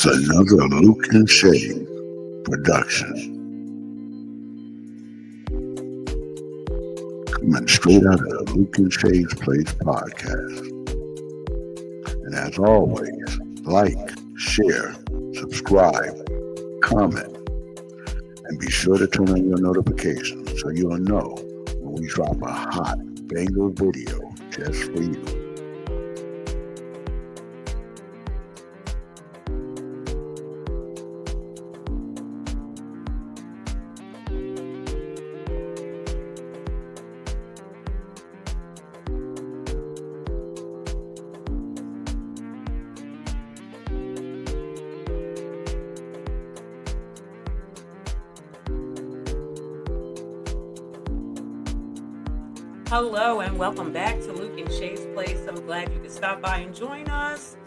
another LUKE-N-SHAE'S production. Coming straight out of the LUKE-N-SHAE'S Place podcast. And as always, like, share, subscribe, comment, and be sure to turn on your notifications so you'll know when we drop a hot banger video just for you. Hello and welcome back to LUKE-N-SHAE'S Place. I'm glad you could stop by and join us.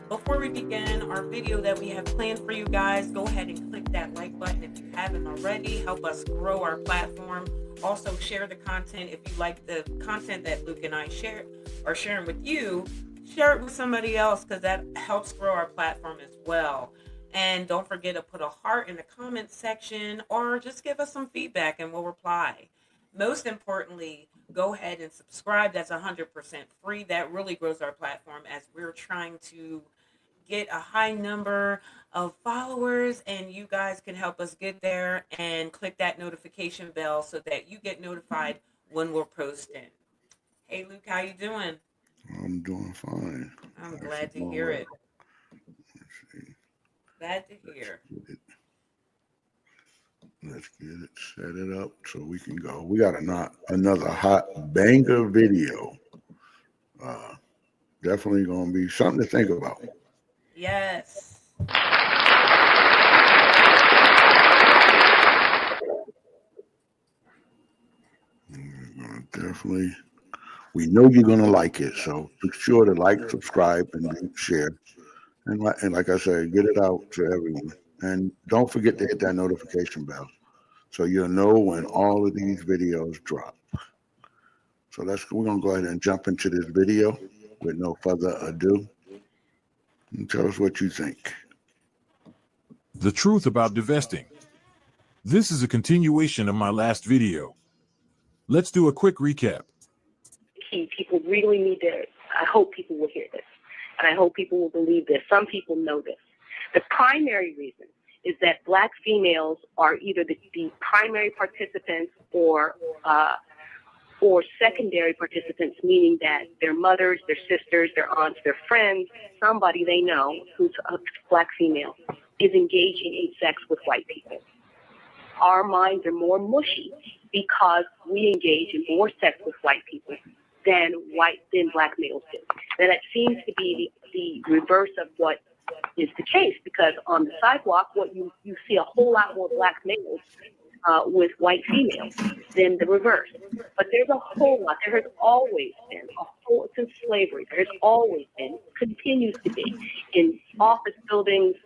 Before we begin our video that we have planned for you guys, go ahead and click that like button if you haven't already. Help us grow our platform. Also share the content. If you like the content that Luke and I are sharing with you, share it with somebody else because that helps grow our platform as well. And don't forget to put a heart in the comment section or just give us some feedback and we'll reply. Most importantly, go ahead and subscribe. That's 100% free. That really grows our platform as we're trying to get a high number of followers, and you guys can help us get there. And click that notification bell so that you get notified when we're posting. Hey Luke, how you doing? I'm doing fine. I'm glad to hear it. Glad to hear. Let's get it, set it up so we can go. We got another hot banger video. Definitely going to be something to think about. Yes. Definitely. We know you're going to like it, so be sure to like, subscribe, and share. And like I said, get it out to everyone. And don't forget to hit that notification bell so you'll know when all of these videos drop. So we're going to go ahead and jump into this video with no further ado. And tell us what you think. The truth about divesting. This is a continuation of my last video. Let's do a quick recap. People really need to, I hope people will hear this, and I hope people will believe this. Some people know this. The primary reason is that Black females are either the primary participants or secondary participants, meaning that their mothers, their sisters, their aunts, their friends, somebody they know who's a Black female is engaging in sex with white people. Our minds are more mushy because we engage in more sex with white people than Black males do. And that seems to be the reverse of what is the case, because on the sidewalk, you see a whole lot more Black males with white females than the reverse. But there's a whole lot. There has always been since slavery. There has always been, continues to be, in office buildings,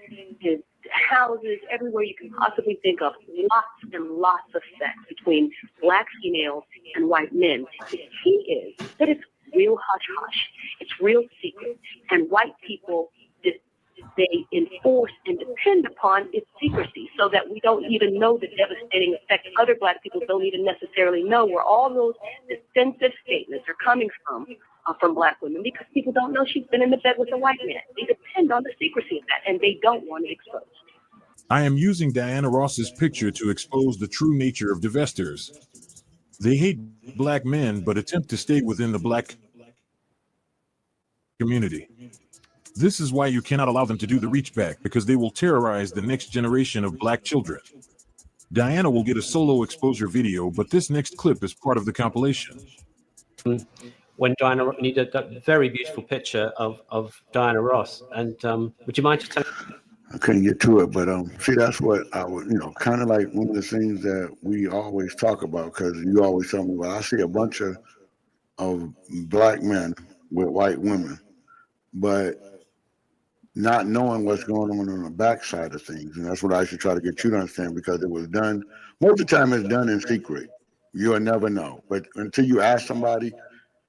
in houses, everywhere you can possibly think of, lots and lots of sex between Black females and white men. The key is that it's real hush-hush. It's real secret. And white people, they enforce and depend upon its secrecy so that we don't even know the devastating effect other Black people don't even necessarily know where all those defensive statements are coming from Black women, because people don't know she's been in the bed with a white man. They depend on the secrecy of that, and they don't want it exposed. I am using Diana Ross's picture to expose the true nature of divestors. They hate Black men but attempt to stay within the Black community. This is why you cannot allow them to do the reach back, because they will terrorize the next generation of Black children. Diana will get a solo exposure video, but this next clip is part of the compilation. When Diana, you did that very beautiful picture of Diana Ross, and would you mind just telling? I couldn't get to it, but see, that's what I would, kind of like one of the things that we always talk about, because you always tell me, well, I see a bunch of Black men with white women, but not knowing what's going on the backside of things. And that's what I should try to get you to understand, because it was done, most of the time it's done in secret. You'll never know. But until you ask somebody,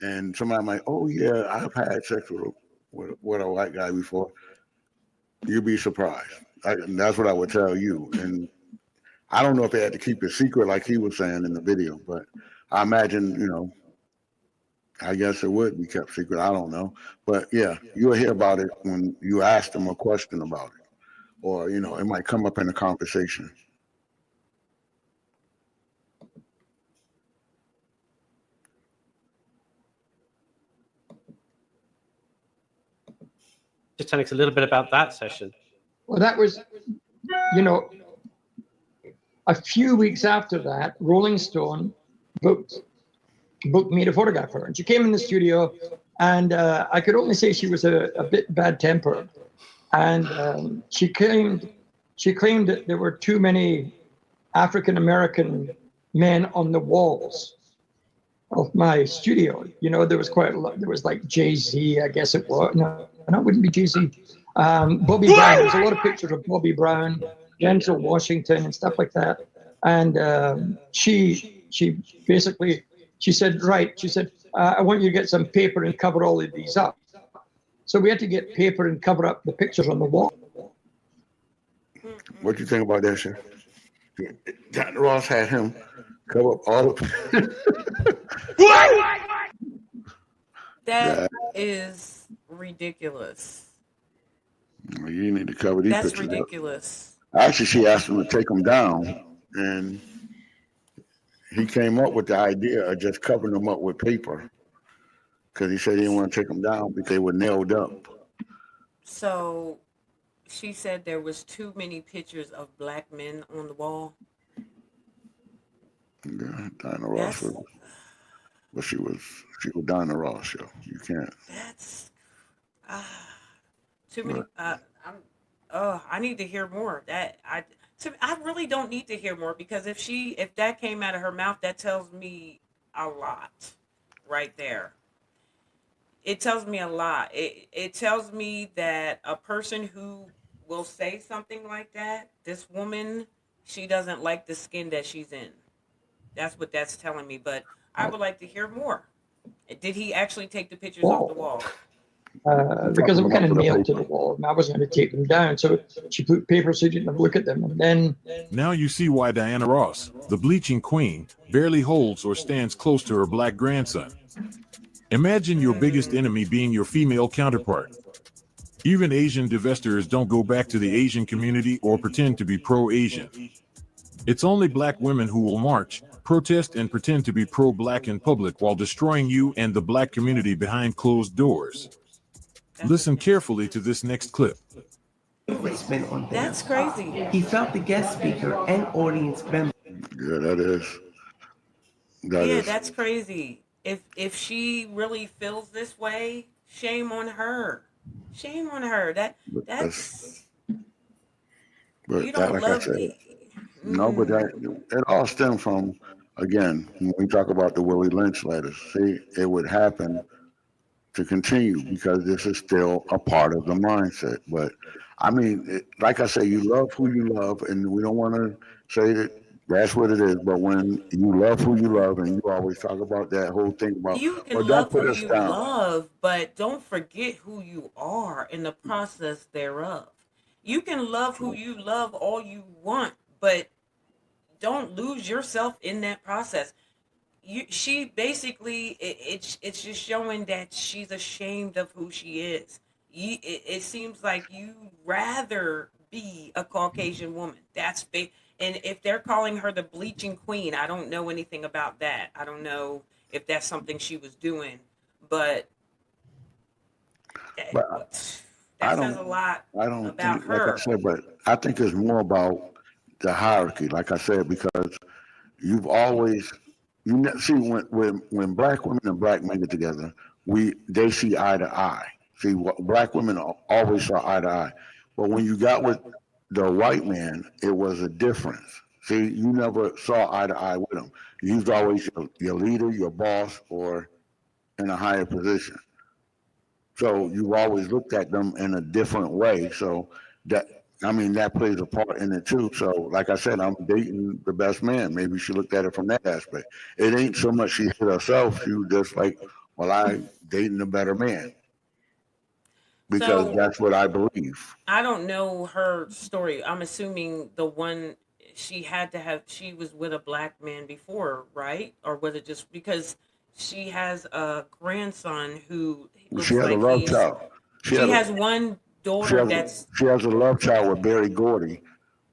and somebody might, oh yeah, I've had sex with a white guy before. you'd be surprised. And that's what I would tell you. And I don't know if they had to keep it secret like he was saying in the video, but I imagine, I guess it would be kept secret. I don't know. But yeah, you'll hear about it when you ask them a question about it. Or, it might come up in a conversation. Just telling us a little bit about that session. Well, that was, a few weeks after that, Rolling Stone booked me to photograph her. And she came in the studio, and I could only say she was a bit bad-tempered. And she claimed that there were too many African-American men on the walls of my studio. There was quite a lot. There was like Jay-Z, I guess it was. No, it wouldn't be Jay-Z. Bobby Brown. There's a lot of pictures of Bobby Brown, Denzel Washington, and stuff like that. And she basically, she said, I want you to get some paper and cover all of these up. So we had to get paper and cover up the pictures on the wall. What do you think about that, Chef? Dr. Ross had him cover up all of That is ridiculous. You need to cover these That's pictures ridiculous. up. Actually, she asked him to take them down, and he came up with the idea of just covering them up with paper because he said he didn't want to take them down because they were nailed up. So she said there was too many pictures of black men on the wall. Yeah, Diana Ross That's was, but she was Diana Ross, yo. You can't. that's too many. I need to hear more. I really don't need to hear more because if that came out of her mouth, that tells me a lot, right there. It tells me a lot. It tells me that a person who will say something like that, this woman, she doesn't like the skin that she's in. That's what that's telling me. But I would like to hear more. Did he actually take the pictures off the wall? Because they were kind of nailed to the wall, and I wasn't going to take them down. So she put paper so you didn't have to look at them. And then Now you see why Diana Ross, the bleaching queen, barely holds or stands close to her black grandson. Imagine your biggest enemy being your female counterpart. Even Asian divestors don't go back to the Asian community or pretend to be pro-Asian. It's only black women who will march, protest, and pretend to be pro-black in public while destroying you and the black community behind closed doors. Listen carefully to this next clip. Spent on them. That's crazy. He felt the guest speaker and audience member. Yeah, that is. That's crazy. If she really feels this way, shame on her. Shame on her. That's But you that, don't like I love said, me. no, but it all stems from, again, when we talk about the Willie Lynch letters. See, it would happen to continue because this is still a part of the mindset. But I mean, like I say, you love who you love, and we don't want to say that that's what it is. But when you love who you love, and you always talk about that whole thing about, You can well, love don't put who us you down. love, but don't forget who you are in the process thereof. You can love who you love all you want, but don't lose yourself in that process. She basically, it's just showing that she's ashamed of who she is. It seems like you'd rather be a Caucasian woman. That's big. And if they're calling her the bleaching queen, I don't know anything about that. I don't know if that's something she was doing, but But that I says a don't, lot I don't about think, like I her. said, but I think it's more about the hierarchy, like I said, because you've always, see, when black women and black men get together, they see eye to eye. See, black women always saw eye to eye. But when you got with the white man, it was a difference. See, you never saw eye to eye with him. He was always your leader, your boss, or in a higher position. So you've always looked at them in a different way. So that plays a part in it too. So like I said, I'm dating the best man. Maybe she looked at it from that aspect. It ain't so much she hit herself. She was just like, well, I dating a better man. because So that's what I believe. I don't know her story. I'm assuming the one she was with a black man before, right? Or was it just because she has a grandson who She looks has a like love child. She she had has a one she daughter has that's she has a love child with Barry Gordy.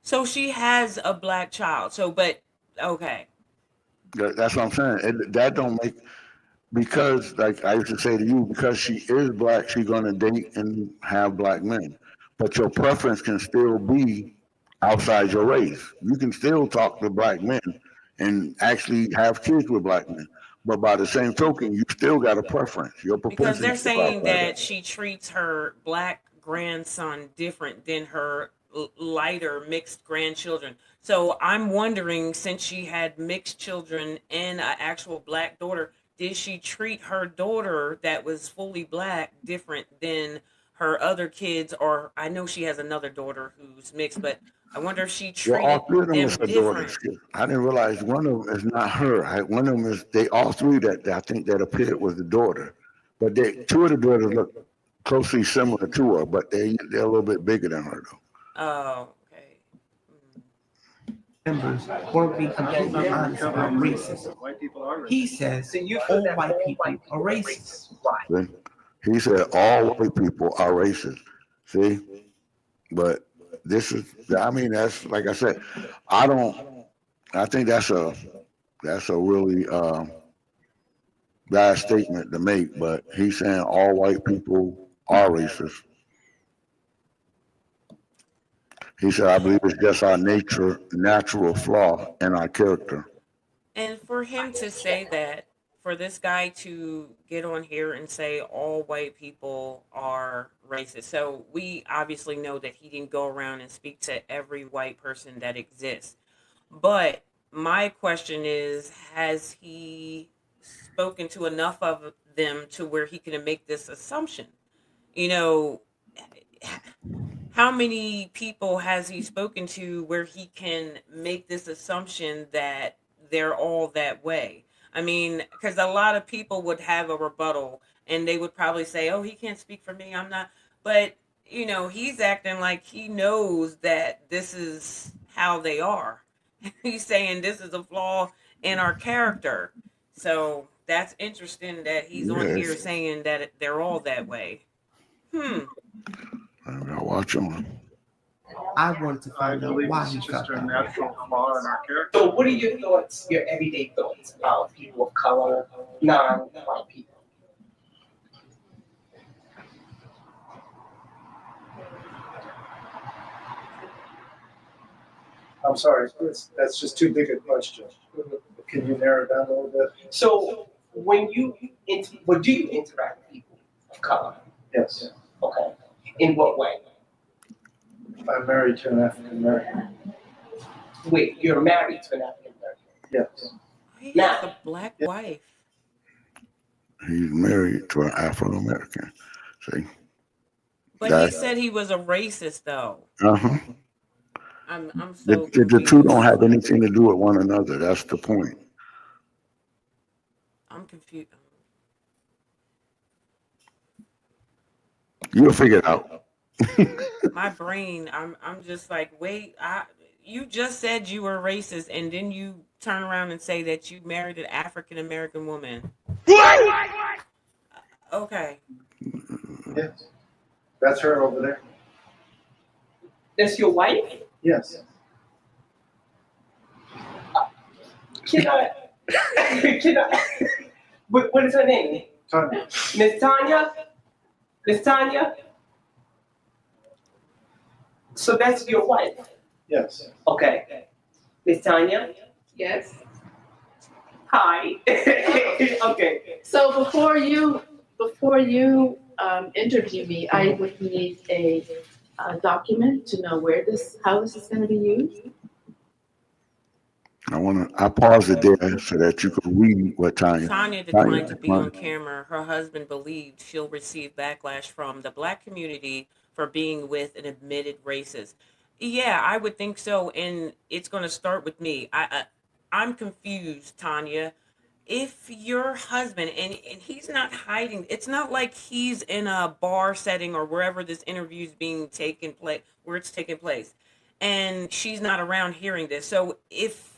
so she has a black child. So, but okay. That's what I'm saying. That don't make because like I used to say to you, because she is black, she's gonna date and have black men. But your preference can still be outside your race. You can still talk to black men and actually have kids with black men. But by the same token, you still got a preference. Your Because propensity they're is still saying outside that that. she treats her black grandson different than her lighter mixed grandchildren. So I'm wondering, since she had mixed children and an actual black daughter, did she treat her daughter that was fully black different than her other kids? Or I know she has another daughter who's mixed, but I wonder if she Well, all treated three of them is them her daughters. different. I didn't realize one of them is not her. One of them is they all three that I think that appeared was the daughter, but two of the daughters look closely similar to her, but they're a little bit bigger than her though. Oh, okay. members or be completely honest about racism. He says all white people are racist. See? He said all white people are racist. See, but this is I mean that's like I said, I don't. I think that's a really bad statement to make. But he's saying all white people are racist. He said, I believe it's just our natural flaw in our character. And for him to say that, for this guy to get on here and say all white people are racist. So we obviously know that he didn't go around and speak to every white person that exists. But my question is, has he spoken to enough of them to where he can make this assumption? You know, how many people has he spoken to where he can make this assumption that they're all that way? I mean, because a lot of people would have a rebuttal and they would probably say, oh, he can't speak for me, I'm not. But he's acting like he knows that this is how they are. He's saying this is a flaw in our character. So that's interesting that he's on here Yes, saying that they're all that way. I gotta watch on. I wanted to I find out believe why it's he just felt a that way. natural flaw in our character. So, what are your thoughts, your everyday thoughts about people of color, non-white people? I'm sorry, that's just too big a question. Can you narrow it down a little bit? So, when do you interact with people of color? Yes. Okay. In what way? I'm married to an African American. Wait, you're married to an African American? Yes. He Now- has a black wife. He's married to an Afro American. See, But he said he was a racist, though. uh-huh. I'm The, so the, the two confused. don't have anything to do with one another. That's the point. I'm confused. You'll figure it out. My brain, I'm just like, wait, you just said you were racist, and then you turn around and say that you married an African American woman. Okay. Yes. That's her over there. That's your wife? Yes. Can I, what is her name? Tanya. Miss Tanya? Miss Tanya? So that's your wife? Yes. Okay. Miss Tanya? Yes. Hi. Okay. So before you interview me, I would need a document to know how this is going to be used. I paused it there so that you could read what Tanya declined to be on camera. Her husband believed she'll receive backlash from the black community for being with an admitted racist. Yeah, I would think so, and it's going to start with me. I'm confused, Tanya. if your husband, and he's not hiding, it's not like he's in a bar setting or wherever this interview is being taken place, where it's taking place, and she's not around hearing this. So if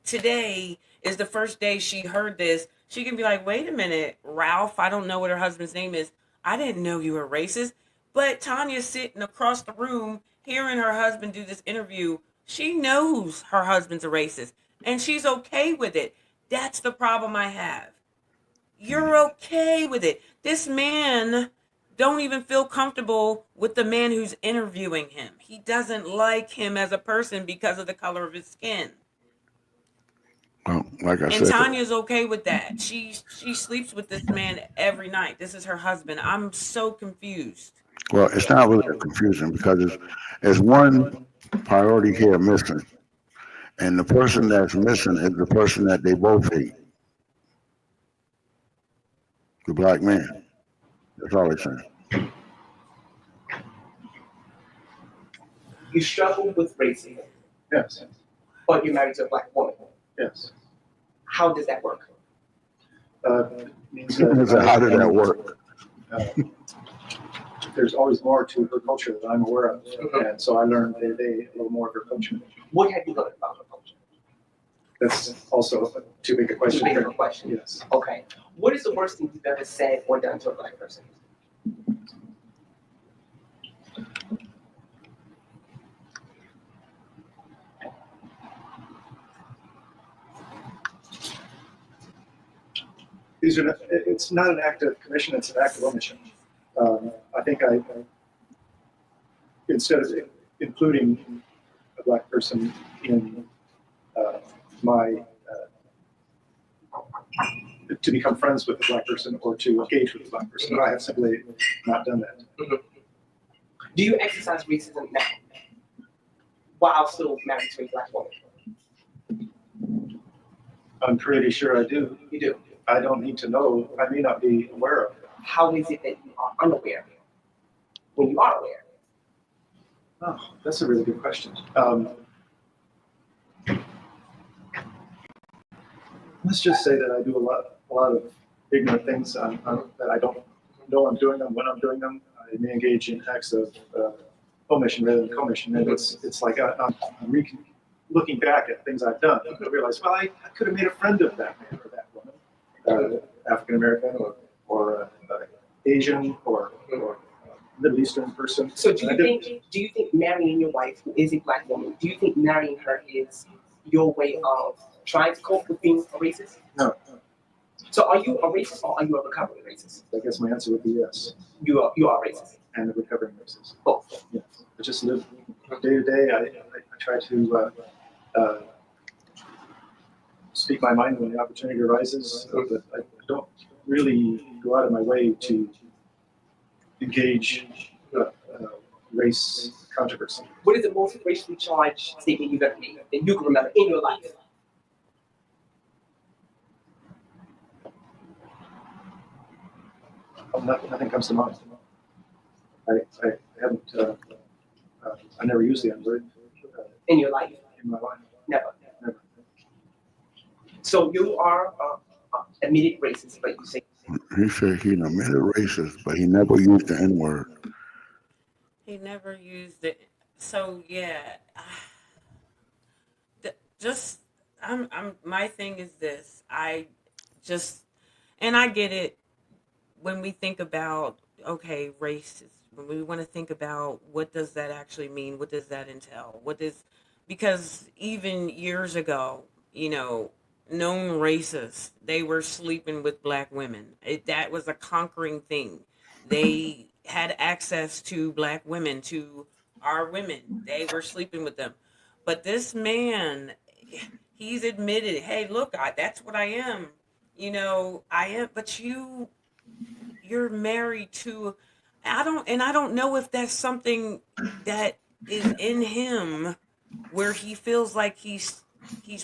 today is the first day she heard this, she can be like, wait a minute, Ralph, I don't know what her husband's name is. I didn't know you were racist. But Tanya's sitting across the room hearing her husband do this interview. She knows her husband's a racist and she's okay with it. That's the problem I have. You're okay with it. This man don't even feel comfortable with the man who's interviewing him. He doesn't like him as a person because of the color of his skin. Well, like I And said, Tanya's okay with that. She sleeps with this man every night. This is her husband. I'm so confused. well, it's not really confusing because it's one priority here missing, and the person that's missing is the person that they both hate, the black man. That's all it's saying. You struggle with racism, Yes, but you're married to a black woman. yes. How does that work? Means So how did that work? There's always more to her culture that I'm aware of, and so I learned a little more of her culture. What have you learned about her culture? That's also too big a question. Too big of a question. Yes. Okay. What is the worst thing you've ever said or done to a black person? It's not an act of commission, it's an act of omission. I think I instead of including a black person in my to become friends with a black person or to engage with a black person, I have simply not done that. Do you exercise racism now while still married to a black woman? I'm pretty sure I do. You do? I don't need to know. I may not be aware of it. How is it that you are unaware when you are aware? Oh, that's a really good question. Let's just say that I do a lot of ignorant things that I don't know I'm doing them when I'm doing them. I may engage in acts of omission rather than commission, and it's like I'm looking back at things I've done. I realize, well, I could have made a friend of that man or that woman, African American or Asian or Middle Eastern person. So do you think marrying your wife, who is a black woman, do you think marrying her is your way of trying to cope with being a racist? No. So are you a racist or are you a recovering racist? I guess my answer would be yes. You are racist. And a recovering racist. Both. Yes. I just live day to day. I try to speak my mind when the opportunity arises, but I don't really go out of my way to engage race controversy. What is the most racially charged statement you've ever made that you can remember in your life? Nothing comes to mind. I haven't. I never used the N-word. In your life? In my life. Never. So you are admitted racist, but you say. He said he's an admitted racist, but he never used the N-word. He never used it. So yeah, my thing is this. And I get it when we think about, okay, racist, when we want to think about what does that actually mean? What does that entail? Because even years ago, known racists, they were sleeping with black women. That was a conquering thing. They had access to black women, to our women. They were sleeping with them. But this man, he's admitted, hey, look, that's what I am. I am, but you're married to, I don't know if that's something that is in him where he feels like he's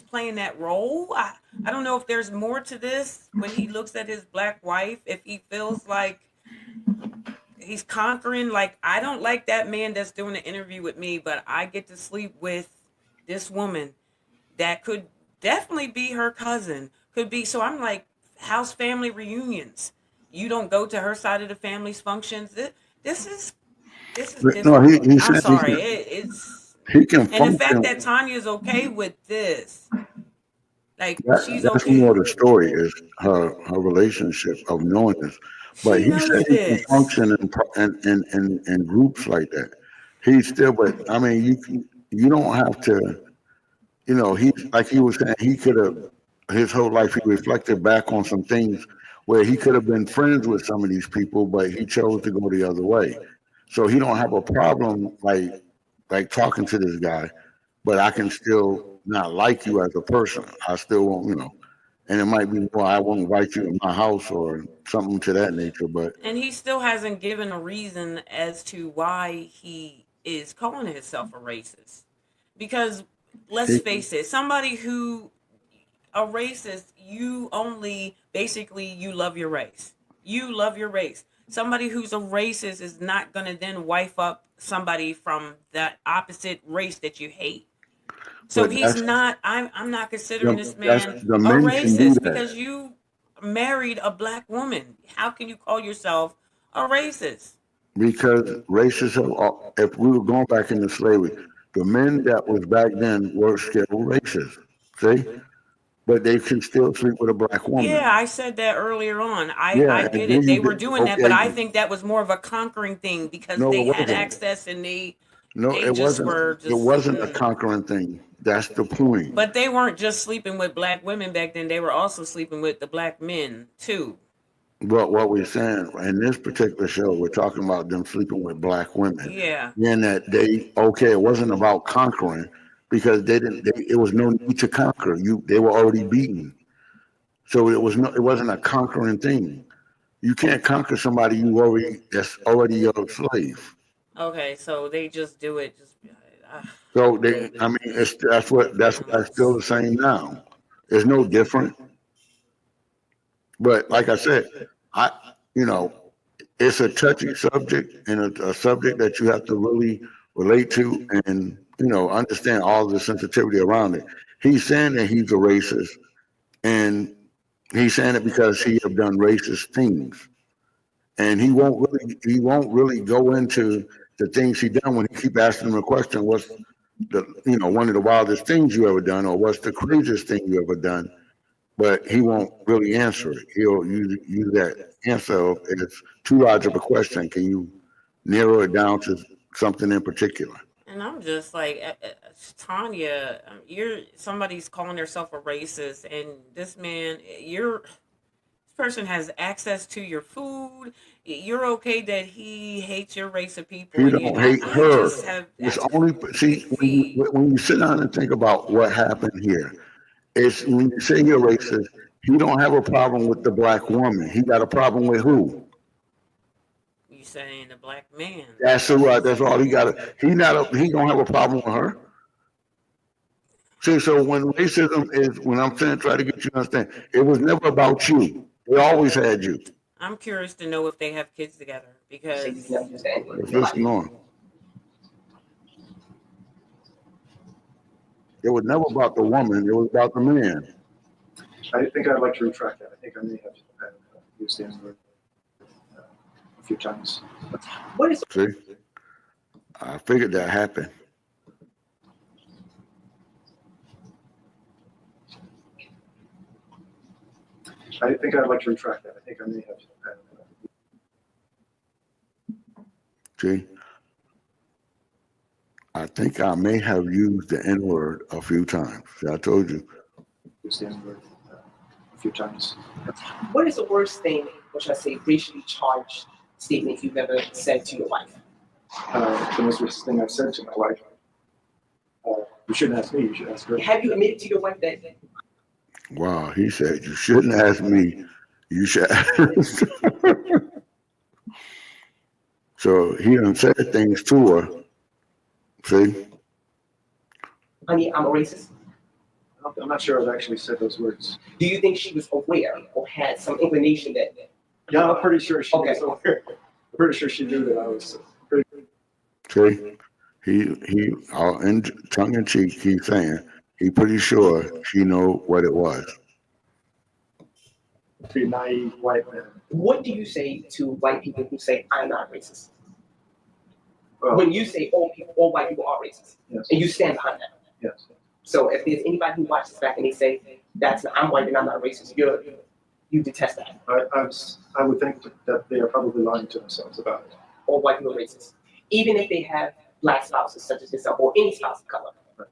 playing that role. I don't know if there's more to this when he looks at his black wife, if he feels like he's conquering, like, I don't like that man that's doing an interview with me, but I get to sleep with this woman that could definitely be her cousin, could be. So I'm like, how's family reunions? You don't go to her side of the family's functions. This is No, difficult. he I'm said sorry. It's he can and the fact function. that Tanya's okay with this, like she's That's more okay. the story is her relationship of knowing this. But She he said knows he can this. function in groups like that. He's still, but I mean, you don't have to. You know, he like he was saying, he could have his whole life. He reflected back on some things where he could have been friends with some of these people, but he chose to go the other way. So he don't have a problem like talking to this guy, but I can still not like you as a person. I still won't, you know. And it might be, well, I won't invite you to my house or something to that nature. But And he still hasn't given a reason as to why he is calling himself a racist. Because let's he, face it, somebody who a racist, you only basically you love your race. You love your race. Somebody who's a racist is not going to then wife up somebody from that opposite race that you hate. So but he's not. I'm not considering this that's man the a men can do racist that because you married a black woman. How can you call yourself a racist? because racism. If we were going back into slavery, the men that was back then were still racist. See, but they can still sleep with a black Yeah, woman. I said that earlier on. I Yeah, and get then it. you They were get doing that, but okay. I think that was more of a conquering thing because No, they it had wasn't. access and No, they it just wasn't. were It just. wasn't a conquering thing. That's the point. But they weren't just sleeping with black women back then. They were also sleeping with the black men too. But what we're saying in this particular show, we're talking about them sleeping with black women. Yeah. And that they okay, it wasn't about conquering because they didn't. It was no need to conquer. They were already beaten. So it wasn't a conquering thing. You can't conquer somebody that's already your slave. Okay, so they just do it. Just. Uh, So I mean, that's still the same now. It's no different. But like I said, I you know, it's a touchy subject and a subject that you have to really relate to and understand all the sensitivity around it. He's saying that he's a racist, and he's saying it because he have done racist things, and he won't really go into the things he done when he keep asking him a question. What's the one of the wildest things you ever done, or what's the craziest thing you ever done? But he won't really answer it. He'll use that answer of it's too large of a question. Can you narrow it down to something in particular? and I'm just like, Tanya, you're somebody's calling themselves a racist, and this man, this person has access to your food. You're okay that he hates your race of people, He and don't hate I her. just have It's access only to see feed. when you sit down and think about what happened here. It's when you say you're racist, he don't have a problem with the black woman. He got a problem with who? You saying the black man? That's right. That's all he got. He don't have a problem with her. See, so when racism is, when I'm saying, try to get you to understand, it was never about you. They always had you. I'm curious to know if they have kids together because Let's listen on. It was never about the woman. It was about the man. I think I'd like to retract that. I think I may have used the N-word a few times. What is See, I figured that happened. I think I'd like to retract that. I think I may have. See, I think I may have used the N-word a few times. See, I told you. Used the N-word a few times. what is the worst thing, or should I say, racially charged statement you've ever said to your wife? The most recent thing I've said to my wife. You shouldn't ask me. You should ask her. Have you admitted to your wife that? Wow, he said you shouldn't ask me. You should. Ask. So he done said things to her. See, Honey, I'm a racist. I'm not sure I've actually said those words. Do you think she was aware or had some inclination that? Yeah, I'm pretty sure she Okay. was aware. I'm pretty sure she knew that I was. see, he in tongue in cheek, he's saying he pretty sure she know what it was. be naive white men. What do you say to white people who say, I'm not racist? Well, When you say all white people are racist, yes, and you stand behind that. yes. So if there's anybody who watches back and they say, I'm white and I'm not racist, you detest that. I would think that they are probably lying to themselves about it. All white people are racist. Even if they have black spouses such as yourself or any spouse of color. Right.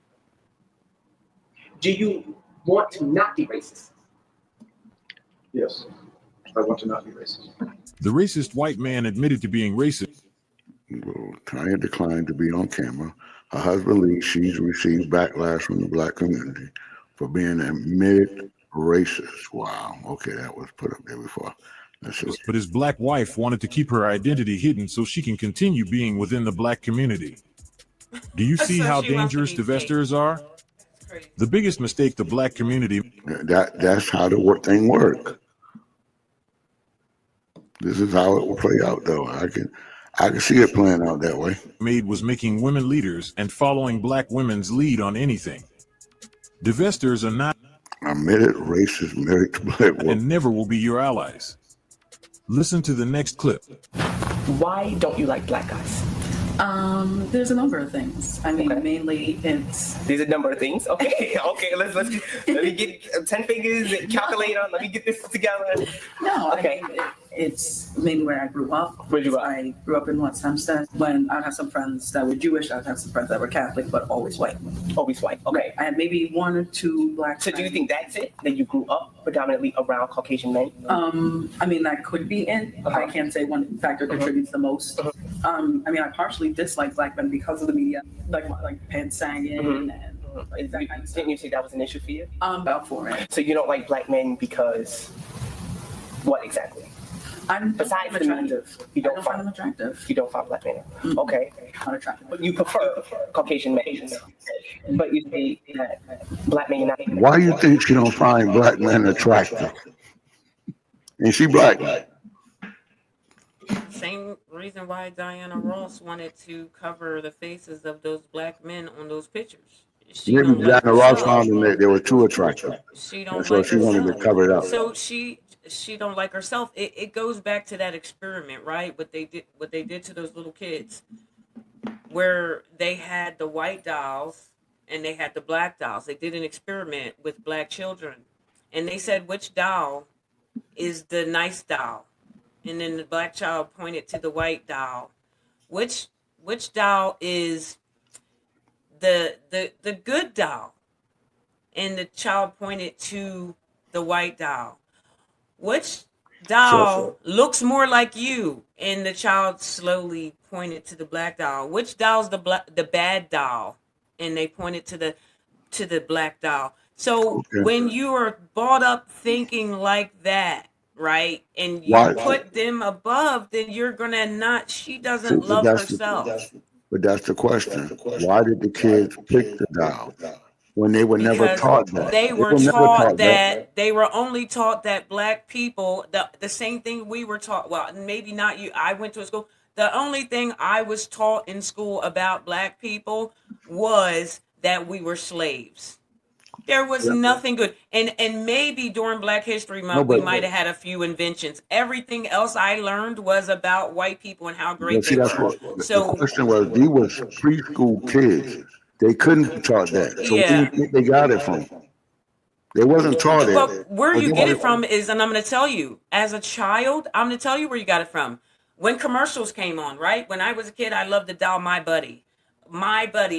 Do you want to not be racist? Yes, I want to not be racist. The racist white man admitted to being racist. Well, Tanya declined to be on camera. Her husband leaves. She's received backlash from the black community for being admitted racist. Wow. Okay, that was put up there before. But his black wife wanted to keep her identity hidden so she can continue being within the black community. Do you see So how she wants to dangerous be divestors fake. are? Crazy. The biggest mistake the black community That's how the thing works. This is how it will play out, though. I can see it playing out that way. made was making women leaders and following black women's lead on anything. Divestors are not Admitted racist married to black women. and never will be your allies. Listen to the next clip. Why don't you like black guys? There's a number of things. I mean, Okay. mainly it's There's a number of things. Okay, okay. Let me get 10 fingers and calculator. Let me get this together. no. Okay. I mean, it's mainly where I grew up. Where'd you grow up? I grew up in West Hempstead. When I'd have some friends that were Jewish, I'd have some friends that were Catholic, but always white. Always white. Okay. I had maybe one or two black. So do you friends. think that's it? That you grew up predominantly around Caucasian men? I mean, that could be it. I can't say one factor contributes the most. I mean, I partially dislike black men because of the media, like pants sagging and that kind of stuff. Didn't you say that was an issue for you? About for it. So you don't like black men because what exactly? Besides the media, you I don't don't find find them attractive. you don't find black men. Okay. Not attractive. But you prefer Caucasian men. But you say that black men are not. Why do you think she don't find black men attractive? And she black. Same reason why Diana Ross wanted to cover the faces of those black men on those pictures. She Maybe don't like Diana Ross herself. found them that they were too attractive. She don't That's why like she wanted to herself. cover it up. So she don't like herself. It goes back to that experiment, right? What they did to those little kids, where they had the white dolls and they had the black dolls. They did an experiment with black children, and they said which doll is the nice doll, and then the black child pointed to the white doll. Which doll is the good doll, and the child pointed to the white doll. Which doll looks more like you? And the child slowly pointed to the black doll. Which doll's the bad doll? And they pointed to the black doll. So when you are brought up thinking like that, right, and you put them above, then you're gonna not. She doesn't love herself. But that's the question. Why did the kids pick the doll when they were never Because taught that? they were never taught that they were only taught that black people, the same thing we were taught. Well, maybe not you. I went to a school. The only thing I was taught in school about black people was that we were slaves. There was nothing good. And maybe during Black History Month, we might have had a few inventions. Everything else I learned was about white people and how great they that's were. what So the question was. These were preschool kids. They couldn't be taught that. So where do you think they got it from? They wasn't taught it. But where you get it from is, and I'm going to tell you, as a child, I'm going to tell you where you got it from. When commercials came on, right? When I was a kid, I loved the doll My Buddy,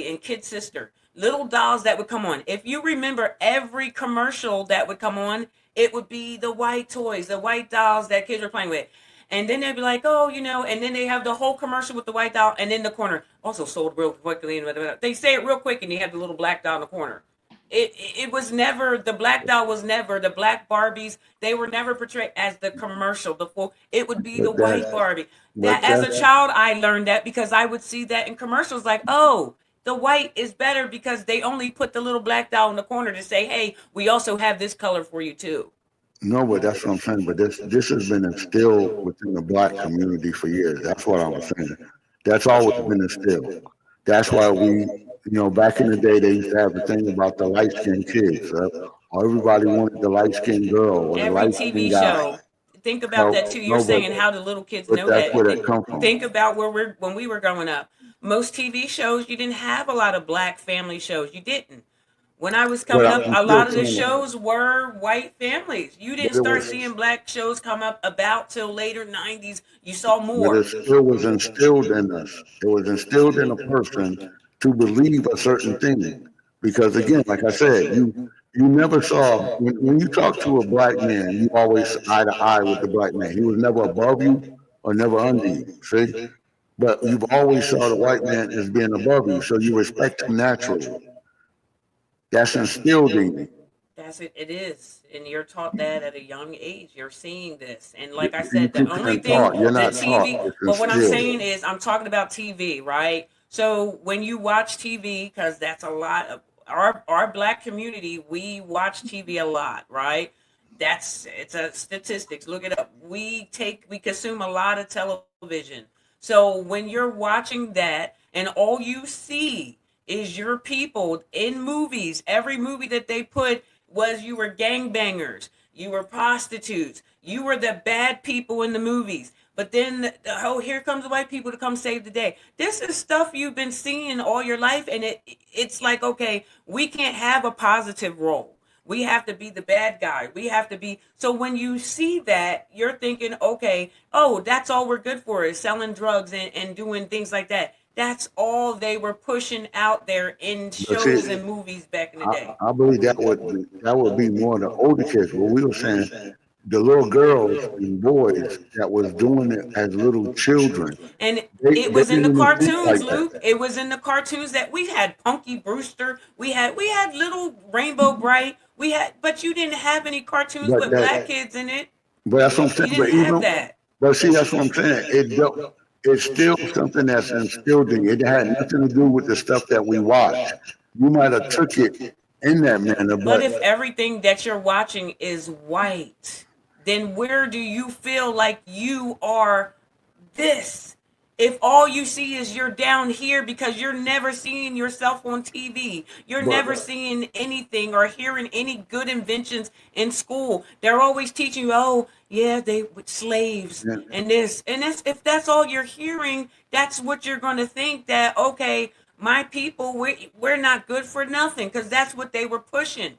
and Kid Sister. Little dolls that would come on. If you remember every commercial that would come on, it would be the white toys, the white dolls that kids were playing with. And then they'd be like, oh, and then they have the whole commercial with the white doll, and in the corner, also sold real quickly. They say it real quick, and you have the little black doll in the corner. It was never, the black doll was never, the black Barbies, they were never portrayed as the commercial, the full, it would be the white Barbie. That as a child, I learned that because I would see that in commercials like, oh, the white is better because they only put the little black doll in the corner to say, hey, we also have this color for you too. No, but that's what I'm saying. But this has been instilled within the black community for years. That's what I'm saying. That's always been instilled. That's why we back in the day, they used to have a thing about the light-skinned kids. Or everybody wanted the light-skinned girl or the Every light-skinned TV guy. show. Think about that too. You're No, saying how the little kids but know that's that. where that come from. Think about when we were growing up. Most TV shows, you didn't have a lot of black family shows. You didn't. When I was coming up, a lot of the shows were white families. You didn't start seeing black shows come up about till later 90s. You saw more. But it still was instilled in us. It was instilled in a person to believe a certain thing. Because again, like I said, you never saw, when you talk to a black man, you always eye to eye with the black man. He was never above you or never under you, see? But you've always saw the white man as being above you, so you respect him naturally. That's instilled in you. That's it. It is, and you're taught that at a young age. You're seeing this, and like I said, the only thing you're not that taught. TV. But what I'm saying is, I'm talking about TV, right? So when you watch TV, because that's a lot of our black community, we watch TV a lot, right? It's a statistics. Look it up. We consume a lot of television. So when you're watching that, and all you see is your people in movies, every movie that they put was you were gangbangers, you were prostitutes, you were the bad people in the movies. But then, here comes the white people to come save the day. This is stuff you've been seeing all your life, and it's like, okay, we can't have a positive role. We have to be the bad guy. We have to be. So when you see that, you're thinking, okay, oh, that's all we're good for is selling drugs and doing things like that. That's all they were pushing out there in shows and movies back in the day. I believe that would be more the older kids. What we were saying, the little girls and boys that was doing it as little children. And it was in the cartoons, like Luke. It was in the cartoons that we had Punky Brewster. We had little Rainbow Bright. But you didn't have any cartoons with black kids in it. But that's what I'm saying. You didn't have that. But see, that's what I'm saying. It's still something that's instilled in you. It had nothing to do with the stuff that we watch. You might have took it in that manner. But if everything that you're watching is white, then where do you feel like you are this? If all you see is you're down here because you're never seeing yourself on TV, you're never seeing anything or hearing any good inventions in school. They're always teaching you, oh, yeah, they with slaves and this. And if that's all you're hearing, that's what you're going to think that, okay, my people, we're not good for nothing, because that's what they were pushing.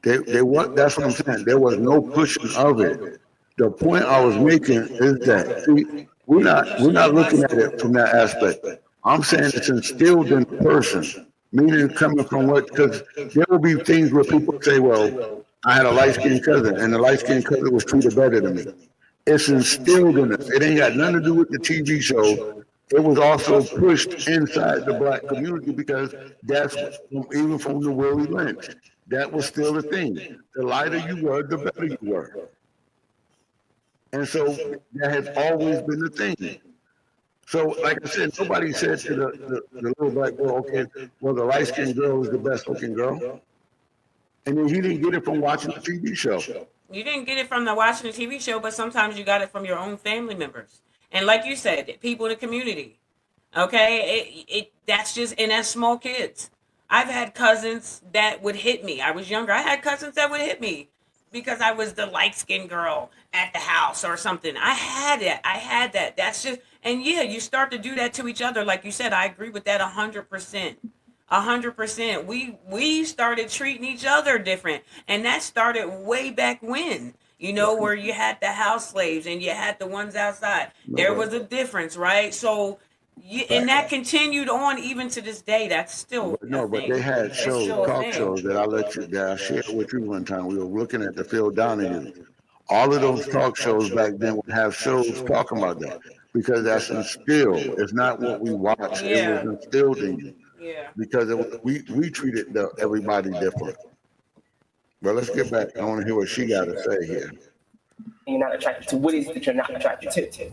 That's what I'm saying. There was no pushing of it. The point I was making is that, see, we're not looking at it from that aspect. I'm saying it's instilled in the person, meaning coming from what, because there will be things where people say, well, I had a light-skinned cousin, and the light-skinned cousin was treated better than me. It's instilled in us. It ain't got nothing to do with the TV show. It was also pushed inside the black community, because that's even from the Willie Lynch. That was still a thing. The lighter you were, the better you were. And so that has always been the thing. So, like I said, nobody said to the little black girl, okay, well, the light-skinned girl is the best-looking girl. And then he didn't get it from watching the TV show. You didn't get it from watching the TV show, but sometimes you got it from your own family members. And like you said, people in the community. Okay, that's just, and as small kids. I've had cousins that would hit me. I was younger. I had cousins that would hit me because I was the light-skinned girl at the house or something. I had that. That's just, and yeah, you start to do that to each other. Like you said, I agree with that 100%. 100%. We started treating each other different. And that started way back when, where you had the house slaves and you had the ones outside. There was a difference, right? So, and that continued on even to this day. That's still but they had shows, talk shows that I shared with you one time. We were looking at the Phil Donahue. All of those talk shows back then would have shows talking about that, because that's instilled. It's not what we watch. It was instilled in you. Yeah. Because we treated everybody different. But let's get back. I want to hear what she got to say here. You're not attracted to. What is it that you're not attracted to?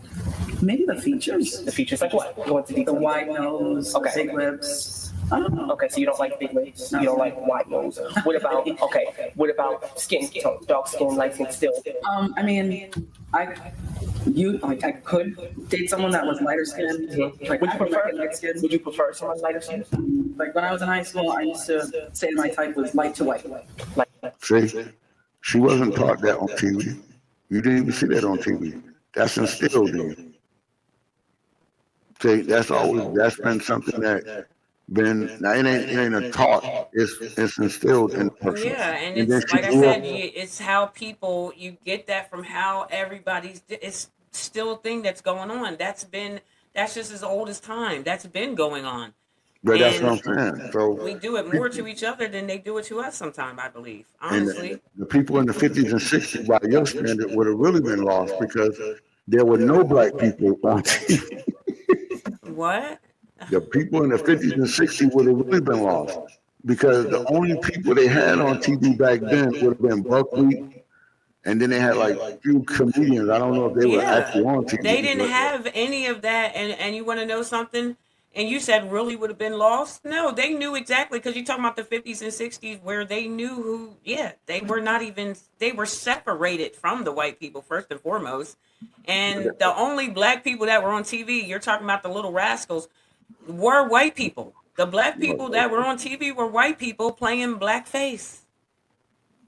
Maybe the features. The features, like what? Go into detail. The wide nose, big lips. I don't know. Okay, so you don't like big lips. You don't like wide nose. What about skin tone? Dark skin, light skin, still? I mean, I could date someone that was lighter skinned. Mm-hmm. Would you prefer someone lighter skinned? like when I was in high school, I used to say my type was light to white. See, she wasn't taught that on TV. You didn't even see that on TV. That's instilled in you. See, that's been something that now it ain't a taught. It's instilled in the person. Yeah, and And then it's she like I grew said, up. it's how people, you get that from how everybody's, it's still a thing that's going on. That's just as old as time. That's been going on. But that's what And I'm saying. So we do it more to each other than they do it to us sometime, I believe, and honestly. the people in the 50s and 60s, by your standard, would have really been lost because there were no black people on TV. What? The people in the 50s and 60s would have really been lost because the only people they had on TV back then would have been buckwheat, and then they had like a few comedians. I don't know if they were actually on TV. They didn't have any of that. And you want to know something? And you said really would have been lost? No, they knew exactly, because you're talking about the 50s and 60s where they knew who, they were not even, they were separated from the white people first and foremost. And the only black people that were on TV, you're talking about the Little Rascals, were white people. The black people that were on TV were white people playing blackface.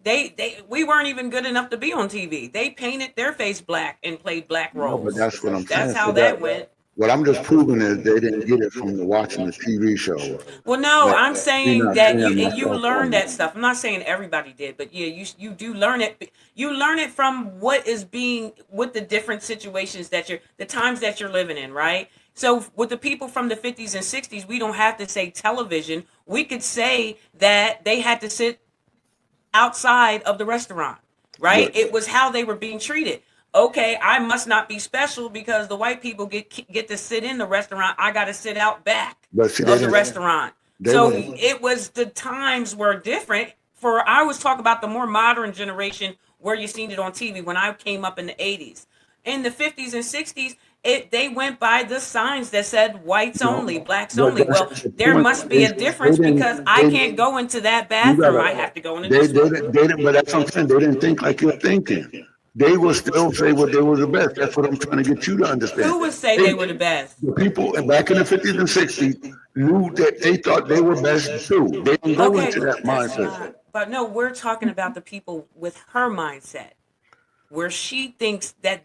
We weren't even good enough to be on TV. They painted their face black and played black roles. But that's what I'm saying. That's how that went. What I'm just proving is they didn't get it from watching the TV show. Well, no, Like, I'm saying you're not that saying you myself learn on that stuff. I'm not saying everybody did, but yeah, you do learn it. You learn it from what is being, with the different situations the times that you're living in, right? So with the people from the 50s and 60s, we don't have to say television. We could say that they had to sit outside of the restaurant, right? It was how they were being treated. Okay, I must not be special because the white people get to sit in the restaurant. I got to sit out back of the restaurant. So it was, the times were different. I was talking about the more modern generation where you seen it on TV when I came up in the 80s. In the 50s and 60s, they went by the signs that said whites only, blacks only. Well, there must be a difference because I can't go into that bathroom. I have to go in this one. But that's what I'm saying. They didn't think like you're thinking. They will still say what they were the best. That's what I'm trying to get you to understand. Who would say they were the best? The people back in the 50s and 60s knew that they thought they were best too. They didn't go into that mindset. But no, we're talking about the people with her mindset, where she thinks that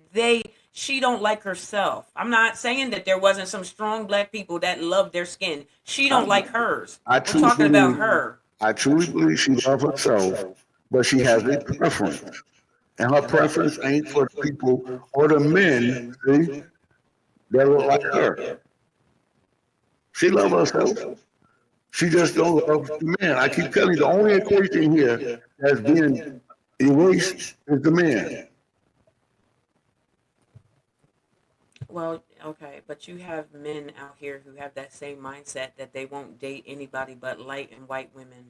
she don't like herself. I'm not saying that there wasn't some strong black people that love their skin. She don't like hers. We're talking about her. I truly believe she loves herself, but she has a preference. And her preference ain't for the people or the men, see, that look like her. She loves herself. She just don't love the man. I keep telling you, the only equation here that's being erased is the man. Well, okay, but you have men out here who have that same mindset that they won't date anybody but light and white women.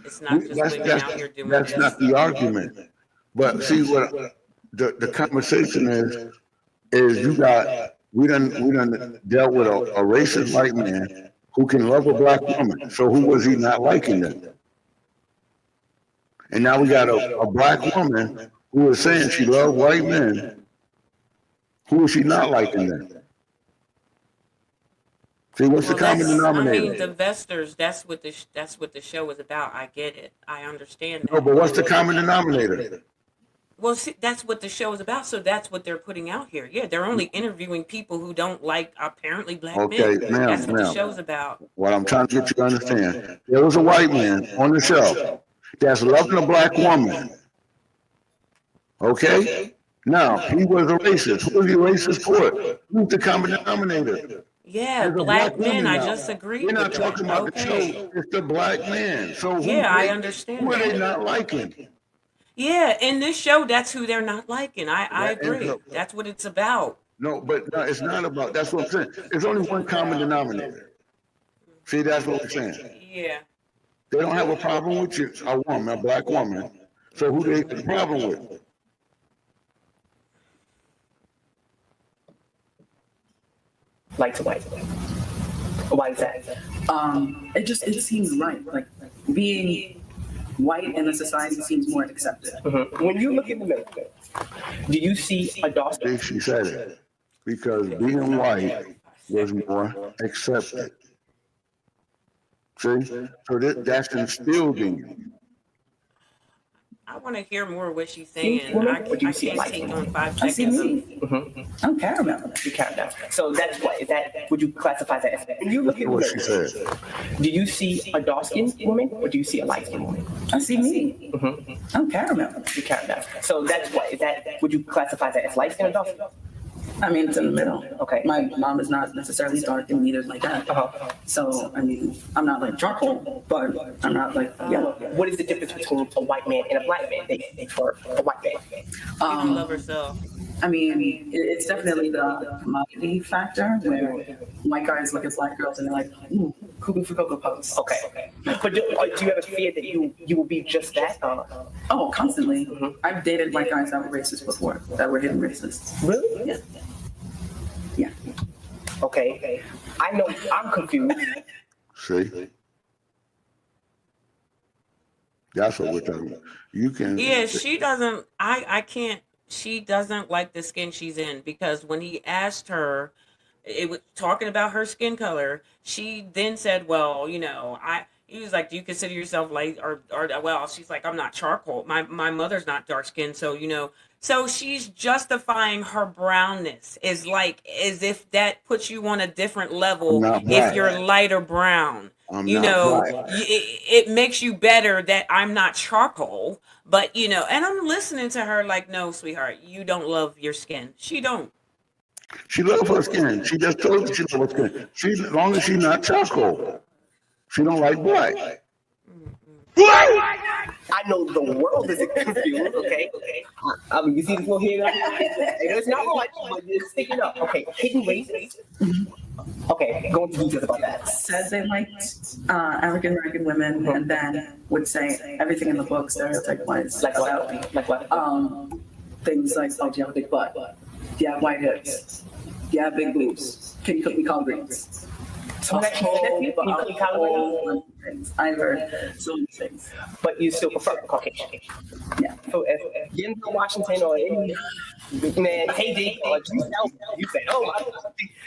It's not just women out here doing that's this. not the argument. But see what the conversation is we done dealt with a racist white man who can love a black woman. So who was he not liking then? And now we got a black woman who is saying she loved white men. Who is she not liking then? See, what's the common denominator? I mean, Divestors, that's what the show is about. I get it. I understand that. No, but what's the common denominator? Well, see, that's what the show is about. So that's what they're putting out here. Yeah, they're only interviewing people who don't like apparently black men. That's what the show's about. What I'm trying to get you to understand, there was a white man on the show that's loving a black woman. Okay? Now, he was a racist. Who was he racist for? Who's the common denominator? Yeah, black men. I just agree. We're not talking about the show. It's the black man. So I understand. Who are they not liking? Yeah, in this show, that's who they're not liking. I agree. That's what it's about. No, but no, it's not about. That's what I'm saying. There's only one common denominator. See, that's what I'm saying. Yeah. They don't have a problem with you, a woman, a black woman. So who they have the problem with? Like to white. Why is that? It seems right. Like being white in a society seems more accepted. Mm-hmm. When you look in the middle, do you see a dark? She said it because being white was more accepted. See, so that's instilled in you. I want to hear more of what she's saying. I can't take on 5 I see seconds. me. I'm caramel. You caramel. So that's what is that? Would you classify that as? And you look at What she said. Do you see a dark-skinned woman or do you see a light-skinned woman? I see me. I'm caramel. You caramel. So that's what is that? Would you classify that as light-skinned or dark-skinned? I mean, it's in the middle. Okay. My mom is not necessarily dark and neither like that. So, I mean, I'm not like charcoal, but I'm not like yellow. What is the difference between a white man and a black man? They for a white man. She don't love herself. I mean, it's definitely the commodity factor where white guys look at black girls and they're like, ooh, cuckoo for Cocoa Puffs. Okay. But do you ever fear that you will be just that? Oh, constantly. I've dated white guys that were racist before, that were hidden racists. Really? Yeah. Yeah. Okay. I know I'm confused. See? That's what we're talking about. You can. Yeah, she doesn't. I can't. She doesn't like the skin she's in because when he asked her, it was talking about her skin color. She then said, "Well, you know, He was like, "Do you consider yourself light or well?" She's like, "I'm not charcoal. My mother's not dark skinned, so you know." So she's justifying her brownness is like as if that puts you on a different level if you're lighter brown. You know, it makes you better that I'm not charcoal, but you know, and I'm listening to her like, no, sweetheart, you don't love your skin. She don't. She loves her skin. She just told you she loves her skin. She, as long as she's not charcoal, she don't like black. I know the world is confused, okay? I mean, you see this little here? It's not much, but it's sticking up. Okay, hidden races. Okay, go into details about that. Said they liked African American women and then would say everything in the book stereotype-wise. Like what? Like what? Things like, oh, do you have a big butt? Do you have white hips? Do you have big boobs? Can you cook me collard greens? So that you cook me collard greens? I've heard so many things. But you still prefer Caucasian? Yeah. So if Denzel Washington or any man, KD or you say, oh,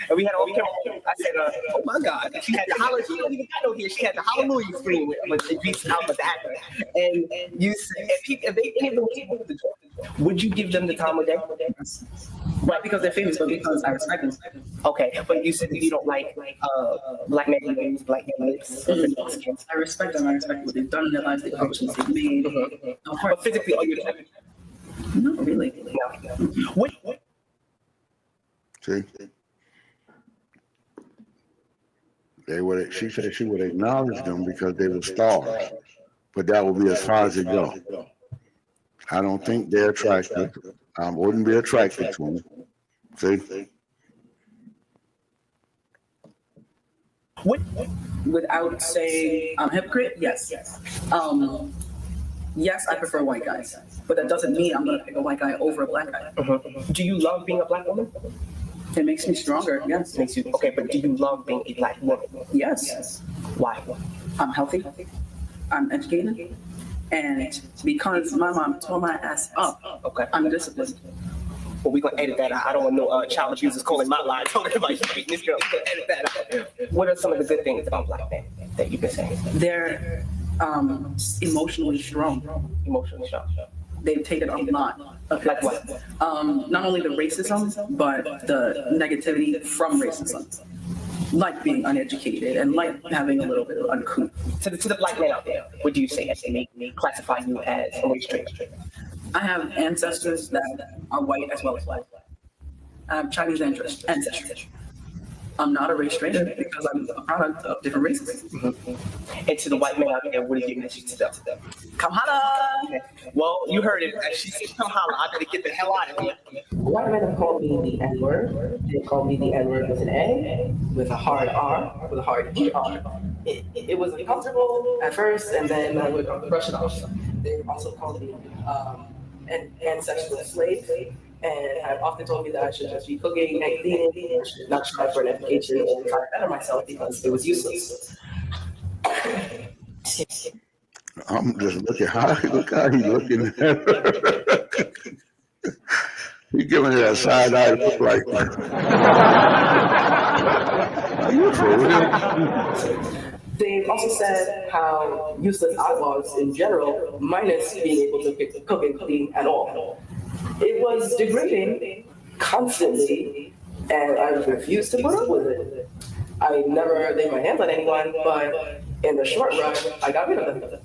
and we had all camera. I said, oh my God. She had the hallelujah. She don't even got no here. She had the hallelujah screen with Idris Elba, the actor. And you said, if they any of them came over the door, would you give them the time of day? Not because they're famous, but because I respect them. Okay, but you said that you don't like black men who use black lips. I respect them. I respect what they've done in their lives, the accomplishments they've made. But physically, are you like? Not really. No. What? See? She said she would acknowledge them because they were stars, but that would be as far as it go. I don't think they're attractive. I wouldn't be attracted to them. See? Without saying I'm a hypocrite, yes. Yes, I prefer white guys, but that doesn't mean I'm gonna pick a white guy over a black guy. Do you love being a black woman? It makes me stronger. Yes. Makes you okay, but do you love being a black woman? Yes. Why? I'm healthy. I'm educated, and because my mom tore my ass up, I'm disciplined. Well, we're gonna edit that out. I don't want no child abusers calling my line talking about you beating this girl. We're gonna edit that out. What are some of the good things about black men that you've been saying? They're emotionally strong. Emotionally strong. They've taken a lot. Like what? Not only the racism, but the negativity from racism. Like being uneducated and like having a little bit of uncouth. To the black men out there, what do you say as they may classify you as a race traitor? I have ancestors that are white as well as black. I have Chinese ancestry. I'm not a race traitor because I'm a product of different races. And to the white men out there, what is your message to them? Come holla! Well, you heard it. She said, come holla. I gotta get the hell out of here. White men have called me the N-word. They called me the N-word with an A, with a hard R, with a hard ER. It was uncomfortable at first, and then I would brush it off. They also called me an ancestral slave, and have often told me that I should just be cooking and cleaning, not try for an education and try to better myself because it was useless. I'm just looking look how he's looking at her. He's giving her that side eye look like, are you for real? They also said how useless I was in general, minus being able to cook and clean at all. It was degrading constantly, and I refused to put up with it. I never laid my hands on anyone, but in the short run, I got rid of them.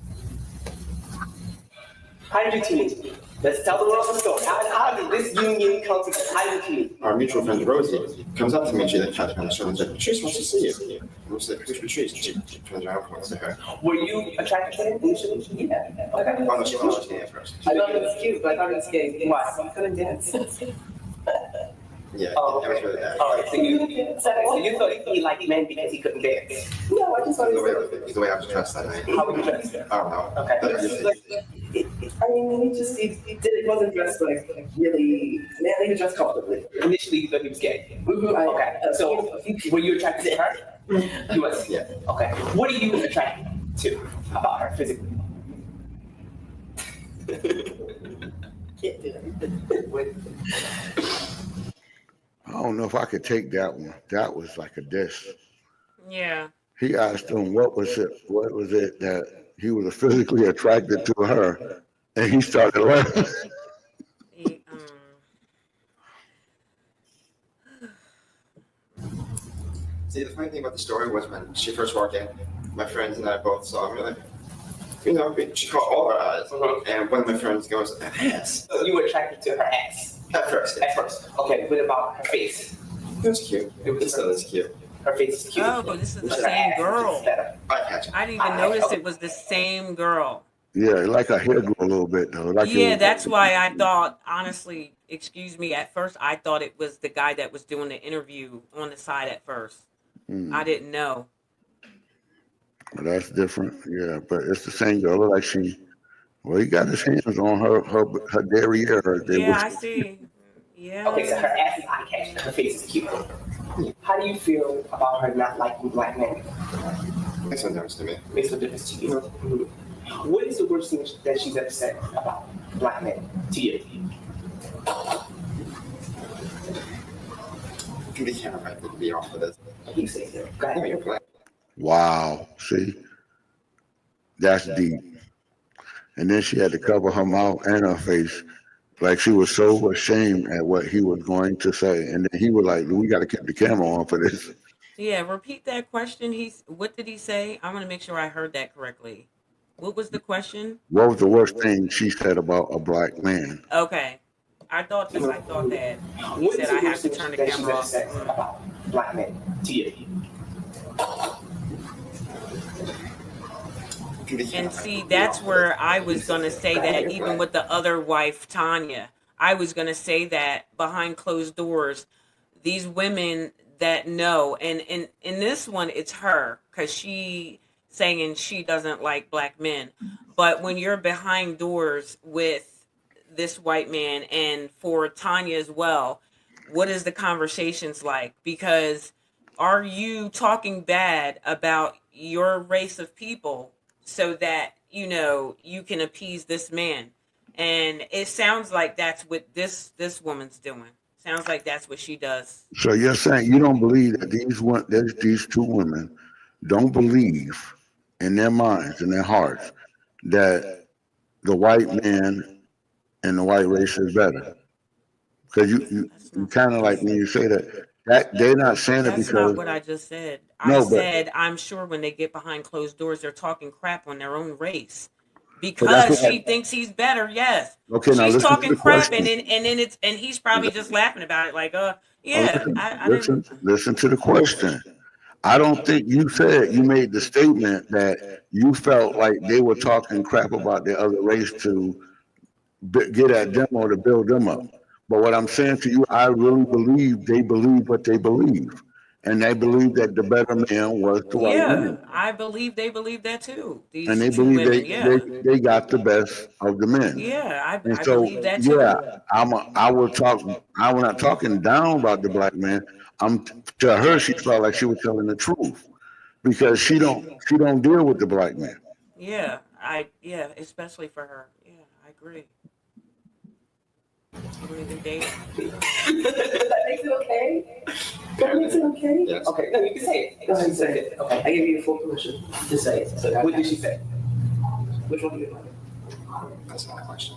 How did you meet? Let's tell the world the story. How did this union come together? How did you meet? Our mutual friend Rosie comes up to me. She like taps me on the shoulder and said, "Patrice wants to see you." And I was like, "Who's Patrice?" She turns around and points to her. Were you attracted to him initially? Yeah. Okay. Oh no, she thought I was gay at first. I thought it was cute, but I thought it was gay. Why? I couldn't dance. Yeah, Oh, that was really bad. all right. So you thought he liked men because he couldn't dance? No, I just thought it The way I was dressed that night. How were you dressed? I don't know. Okay. I mean, he wasn't dressed like really manly, he was dressed comfortably. Initially, you thought he was gay. Mm-hmm. Okay. So were you attracted to her? He was. Yeah. Okay. What are you attracted to about her physically? Can't do that. I don't know if I could take that one. That was like a diss. Yeah. He asked him what was it that he was physically attracted to her, and he started laughing. See, the funny thing about the story was when she first walked in, my friends and I both saw her, like, you know, she caught all our eyes. And one of my friends goes, "Ass." So you were attracted to her ass? At first. At first. Okay, what about her face? It was cute. It still is cute. Her face is cute. Oh, but this is the Her same ass is girl. better. I catch it. I didn't even notice it was the same girl. Yeah, like her hair grew a little bit though. Like Yeah, that's why I thought, honestly, excuse me, at first I thought it was the guy that was doing the interview on the side at first. I didn't know. Well, that's different. Yeah, but it's the same girl. Look like he got his hands on her derriere. Yeah, I see. Yeah. Okay, so her ass is eye catching. Her face is cute. How do you feel about her not liking black men? Makes no difference to me. Makes no difference to you. What is the worst thing that she's ever said about black men to you? The camera might need to be off of this. You say so. Go ahead. You're playing. Wow, see, that's deep. And then she had to cover her mouth and her face, like she was so ashamed at what he was going to say. And then he was like, "We got to keep the camera on for this." Yeah, repeat that question. What did he say? I want to make sure I heard that correctly. What was the question? What was the worst thing she said about a black man? Okay. I thought that he said I have to turn the camera off. About black men to you? And see, that's where I was going to say that even with the other wife, Tanya, I was going to say that behind closed doors, these women that know, and in this one, it's her, because she saying she doesn't like black men. But when you're behind doors with this white man, and for Tanya as well, what is the conversations like? Because are you talking bad about your race of people so that, you know, you can appease this man? And it sounds like that's what this woman's doing. Sounds like that's what she does. So you're saying you don't believe that these two women don't believe in their minds and their hearts that the white man and the white race is better? Because you kind of like when you say that they're not saying it because that's not what I just said. I said I'm sure when they get behind closed doors, they're talking crap on their own race because she thinks he's better. Yes. Okay. Now she's talking crap, and then he's probably just laughing about it, like, yeah. Listen to the question. I don't think you made the statement that you felt like they were talking crap about the other race to get at them or to build them up. But what I'm saying to you, I really believe they believe what they believe. And they believe that the better man was the white man. I believe they believe that too. And they believe they got the best of the men. Yeah, I believe that too. Yeah, I'm not talking down about the black man. To her, she felt like she was telling the truth because she don't deal with the black man. Yeah, especially for her. Yeah, I agree. You don't even date. That makes it okay. Is it okay? Yes. Okay, no, you can say it. Go ahead and say it. Okay, I give you full permission to say it. So what did she say? Which one do you like? That's not a question.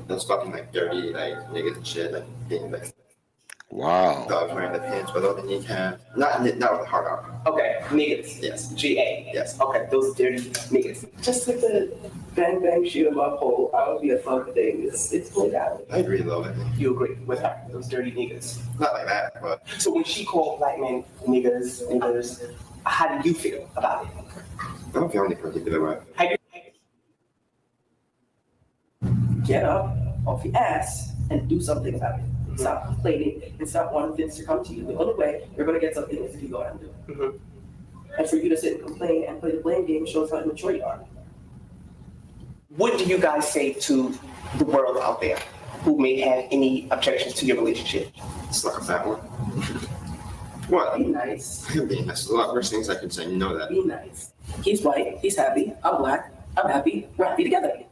Those fucking like dirty like niggas and shit, like being like Wow. dogs wearing the pants below the kneecap. Not with a hard R. Okay, niggas. Yes. G-A. Yes. Okay, those dirty niggas. Just like the bang bang shoot 'em up whole, I would be a fun thing. It's played out. I agree a little bit. You agree with her, those dirty niggas. Not like that, but So when she called black men niggas, how do you feel about it? I don't feel any particular way. How do you get up off your ass and do something about it? Stop complaining and stop wanting things to come to you. The only way you're going to get something is if you go out and do it. And for you to sit and complain and play the blame game shows how immature you are. What do you guys say to the world out there who may have any objections to your relationship? It's like a fat one. What? Be nice. I mean, that's a lot worse things I can say. You know that. Be nice. He's white. He's happy. I'm black. I'm happy. We're happy together.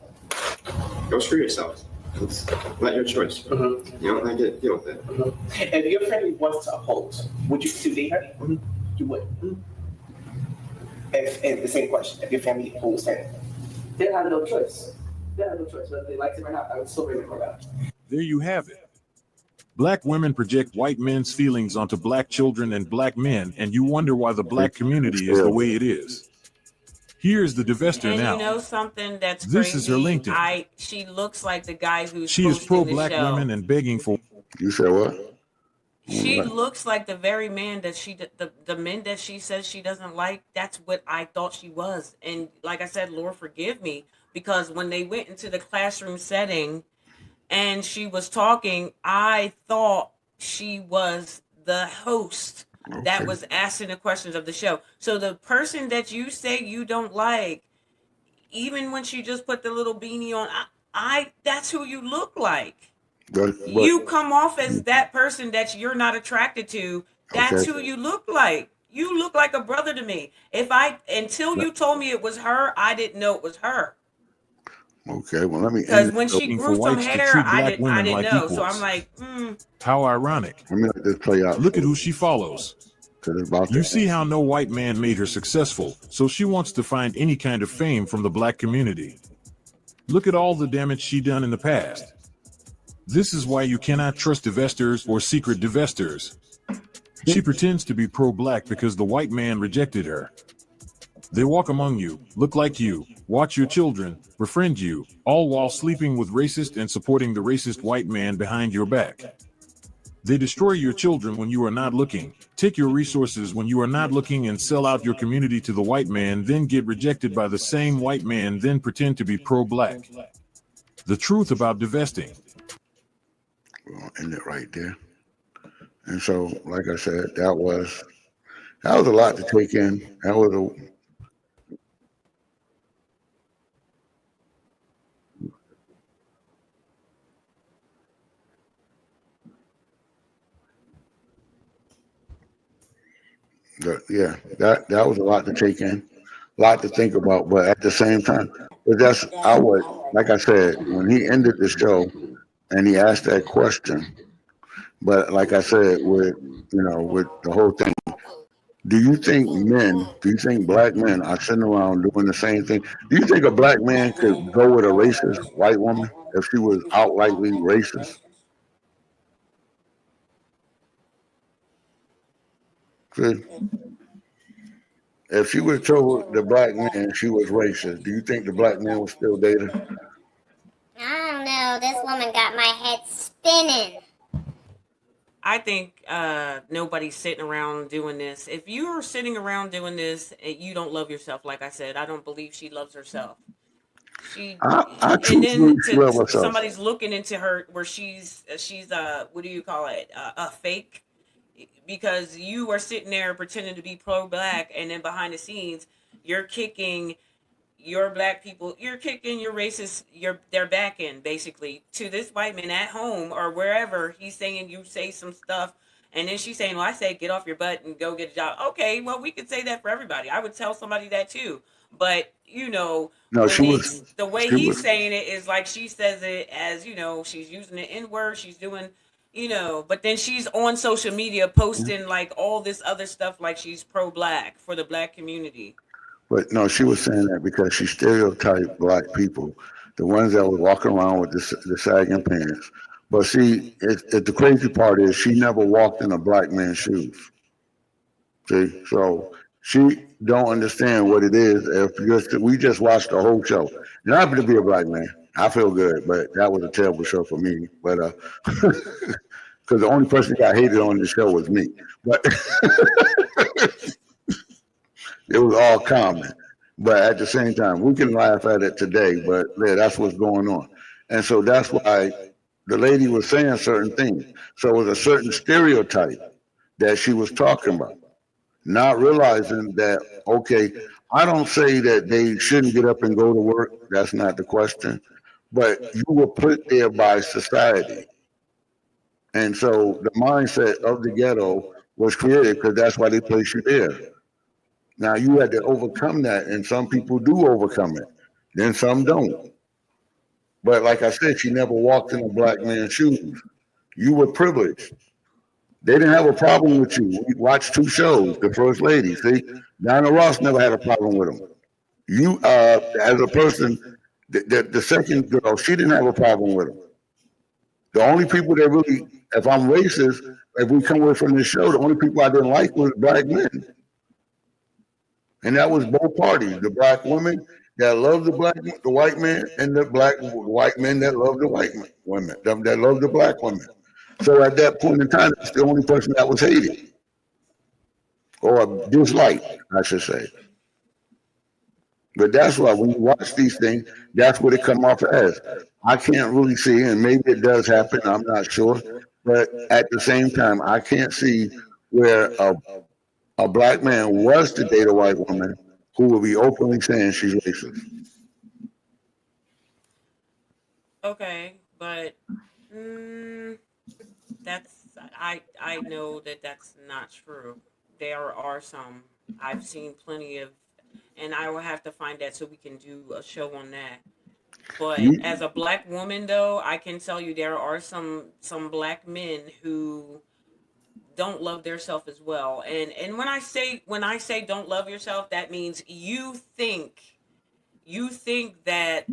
Go screw yourself. It's not your choice. You don't like it, deal with it. If your friend wants to oppose, would you still date her? You would. If the same question, if your family opposed her, They have no choice. They have no choice. Whether they like it or not, I would still bring them around. There you have it. Black women project white men's feelings onto black children and black men, and you wonder why the black community is the way it is. Here's the Divestor And now. you know something that's This crazy? is her LinkedIn. She looks like the guy who's She is hosting pro-black the show. women and begging for. You said what? She looks like the very man that the men that she says she doesn't like. That's what I thought she was. And like I said, Lord forgive me, because when they went into the classroom setting and she was talking, I thought she was the host that was asking the questions of the show. So the person that you say you don't like, even when she just put the little beanie on, I that's who you look like. You come off as that person that you're not attracted to. That's who you look like. You look like a brother to me. Until you told me it was her, I didn't know it was her. Okay, well let me. Because when she Looking grew for some whites to hair, treat I black didn't women like know. So equals. I'm like, How ironic. Let me let this play out. Look at who she follows. About You see how no white man made her successful, so she wants to find any kind of fame from the black community. Look at all the damage she done in the past. This is why you cannot trust divestors or secret divestors. She pretends to be pro-black because the white man rejected her. They walk among you, look like you, watch your children, befriend you, all while sleeping with racist and supporting the racist white man behind your back. They destroy your children when you are not looking, take your resources when you are not looking, and sell out your community to the white man, then get rejected by the same white man, then pretend to be pro-black. The truth about divesting. We'll end it right there. And so, like I said, that was a lot to take in. That was a that was a lot to take in, a lot to think about. But at the same time, but like I said, when he ended the show and he asked that question. But like I said, with the whole thing, do you think black men are sitting around doing the same thing? Do you think a black man could go with a racist white woman if she was outrightly racist? If she would have told the black man she was racist, do you think the black man would still date her? I don't know. This woman got my head spinning. I think nobody's sitting around doing this. If you're sitting around doing this, you don't love yourself. Like I said, I don't believe she loves herself. Somebody's looking into her where she's what do you call it? A fake. Because you are sitting there pretending to be pro-black, and then behind the scenes, you're kicking your black people, you're kicking your racist, their back end, basically, to this white man at home or wherever. He's saying you say some stuff, and then she's saying, well, I say get off your butt and go get a job. Okay, well, we could say that for everybody. I would tell somebody that too. But, the way he's saying it is like she says it as, she's using the N-word, she's doing you know, but then she's on social media posting like all this other stuff like she's pro-black for the black community. But no, she was saying that because she stereotyped black people, the ones that were walking around with the sagging pants. But see, the crazy part is she never walked in a black man's shoes. See, so she don't understand what it is. We just watched the whole show, and I happen to be a black man. I feel good, but that was a terrible show for me. But because the only person that got hated on the show was me. But it was all common. But at the same time, we can laugh at it today, but yeah, that's what's going on. And so that's why the lady was saying certain things. So it was a certain stereotype that she was talking about, not realizing that, okay, I don't say that they shouldn't get up and go to work. That's not the question. But you were put there by society. And so the mindset of the ghetto was created because that's why they place you there. Now you had to overcome that, and some people do overcome it. Then some don't. But like I said, she never walked in a black man's shoes. You were privileged. They didn't have a problem with you. We watched 2 shows, The First Lady. See, Diana Ross never had a problem with them. You, as a person, the second girl, she didn't have a problem with them. The only people that really, if I'm racist, if we come away from this show, the only people I didn't like was black men. And that was both parties, the black women that loved the white man, and the white men that loved the white women, that loved the black women. So at that point in time, it's the only person that was hated or disliked, I should say. But that's why when you watch these things, that's what it come off as. I can't really see, and maybe it does happen, I'm not sure. But at the same time, I can't see where a black man was to date a white woman who will be openly saying she's racist. Okay, but I know that that's not true. There are some. I've seen plenty of, and I will have to find that so we can do a show on that. But as a black woman, though, I can tell you there are some black men who don't love theirself as well. And when I say don't love yourself, that means you think that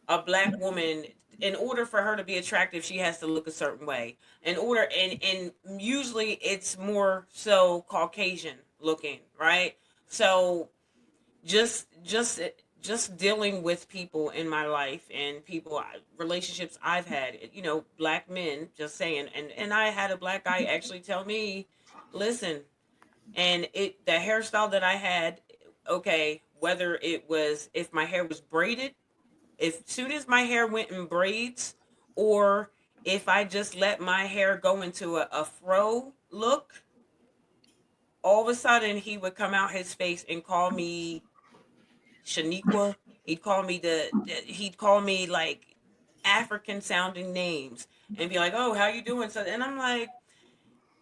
a black woman, in order for her to be attractive, she has to look a certain way. And usually it's more so Caucasian looking, right? So just dealing with people in my life and relationships I've had, black men, just saying, and I had a black guy actually tell me, listen, and the hairstyle that I had, okay, whether it was, if my hair was braided, if soon as my hair went in braids, or if I just let my hair go into a fro look, all of a sudden he would come out his face and call me Shaniqua. He'd call me like African sounding names and be like, "Oh, how you doing?" So, and I'm like,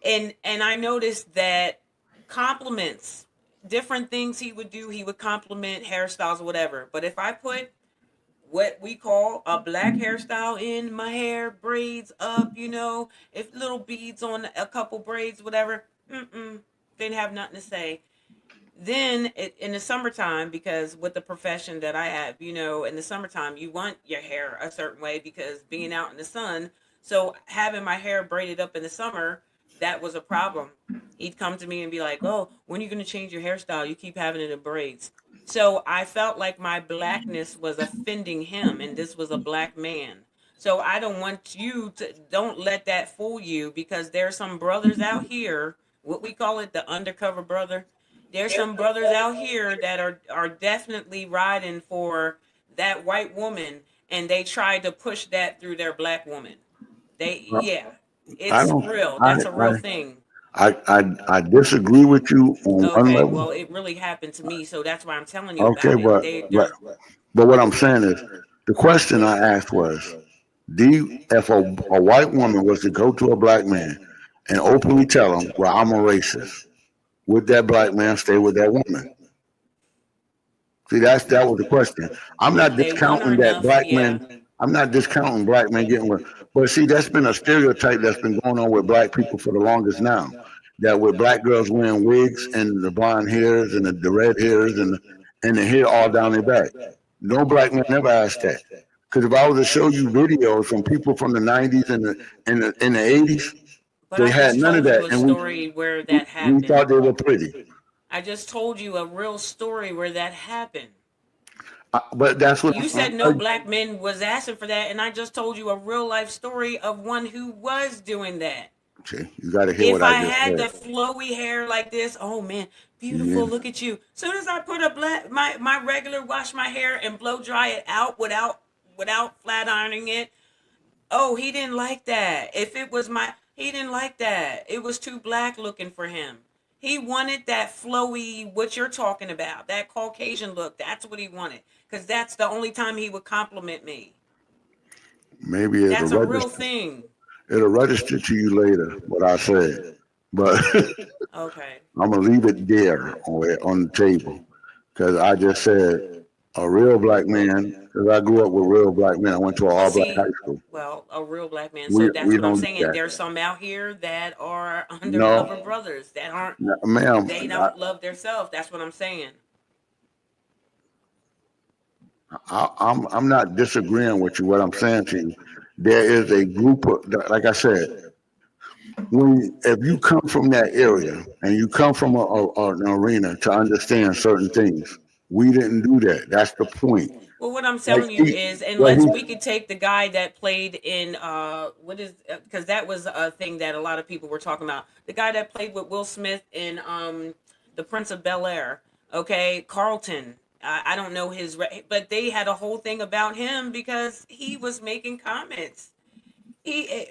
and I noticed that compliments, different things he would do, he would compliment hairstyles or whatever. But if I put what we call a black hairstyle in my hair, braids up, if little beads on a couple braids, whatever, didn't have nothing to say. Then in the summertime, because with the profession that I have, in the summertime, you want your hair a certain way because being out in the sun. So having my hair braided up in the summer, that was a problem. He'd come to me and be like, "Oh, when are you going to change your hairstyle? You keep having it in braids." So I felt like my blackness was offending him, and this was a black man. So I don't want don't let that fool you, because there's some brothers out here, what we call it, the undercover brother. There's some brothers out here that are definitely riding for that white woman, and they try to push that through their black woman. It's real. That's a real thing. I disagree with you on one level. Well, it really happened to me, so that's why I'm telling you Okay, about it. but what I'm saying is, the question I asked was, if a white woman was to go to a black man and openly tell him, "Well, I'm a racist," would that black man stay with that woman? See, that was the question. I'm not discounting that black men. I'm not discounting black men getting with, but see, that's been a stereotype that's been going on with black people for the longest now. That with black girls wearing wigs and the blonde hairs and the red hairs and the hair all down their back. No black man ever asked that. Because if I was to show you videos from people from the 90s and the 80s, But they I had just none of told you that, a and story where that we happened. thought they were pretty. I just told you a real story where that happened. But that's what You said no black men was asking for that, and I just told you a real life story of one who was doing that. Okay, you got to hear If what I I just had said. the flowy hair like this, oh man, beautiful, Yeah. look at you. Soon as I put a my regular wash my hair and blow dry it out without flat ironing it, oh, he didn't like that. If it was he didn't like that. It was too black looking for him. He wanted that flowy, what you're talking about, that Caucasian look. That's what he wanted, because that's the only time he would compliment me. Maybe That's a real thing. It'll register to you later what I said, but Okay. I'm gonna leave it there on the table because I just said a real black man. Because I grew up with real black men. I went to an all black high school. Well, a real black man. We- So that's we what I'm don't do saying. that. There's some out here that are No. undercover brothers that aren't. No, ma'am, They don't love themselves. That's what I'm saying. I'm not disagreeing with you. What I'm saying to you, there is a group of, like I said, if you come from that area and you come from an arena to understand certain things, we didn't do that. That's the point. Well, what I'm telling you is, and we could take the guy that played in because that was a thing that a lot of people were talking about. The guy that played with Will Smith in The Prince of Bel-Air. Okay, Carlton. I don't know but they had a whole thing about him because he was making comments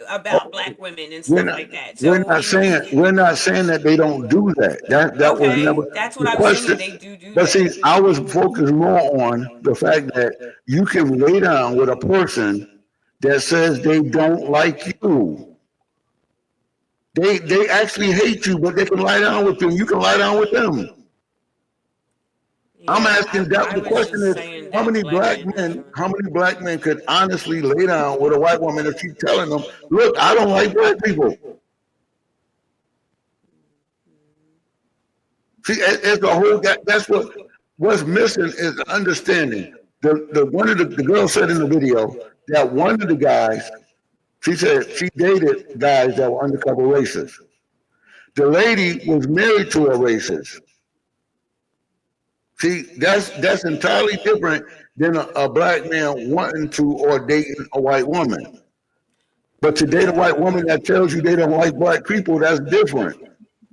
about black women and stuff like that. So we're not saying that they don't do that. That was never. That's what I'm saying. They do But that. see, I was focused more on the fact that you can lay down with a person that says they don't like you. They actually hate you, but they can lie down with them. You can lie down with them. I'm asking that. The question is, how many black men could honestly lay down with a white woman if she's telling them, "Look, I don't like black people." See, it's the whole. That's what's missing is the understanding. One of the girls said in the video that one of the guys, she said she dated guys that were undercover racists. The lady was married to a racist. See, that's entirely different than a black man wanting to or dating a white woman. But to date a white woman that tells you they don't like black people, that's different.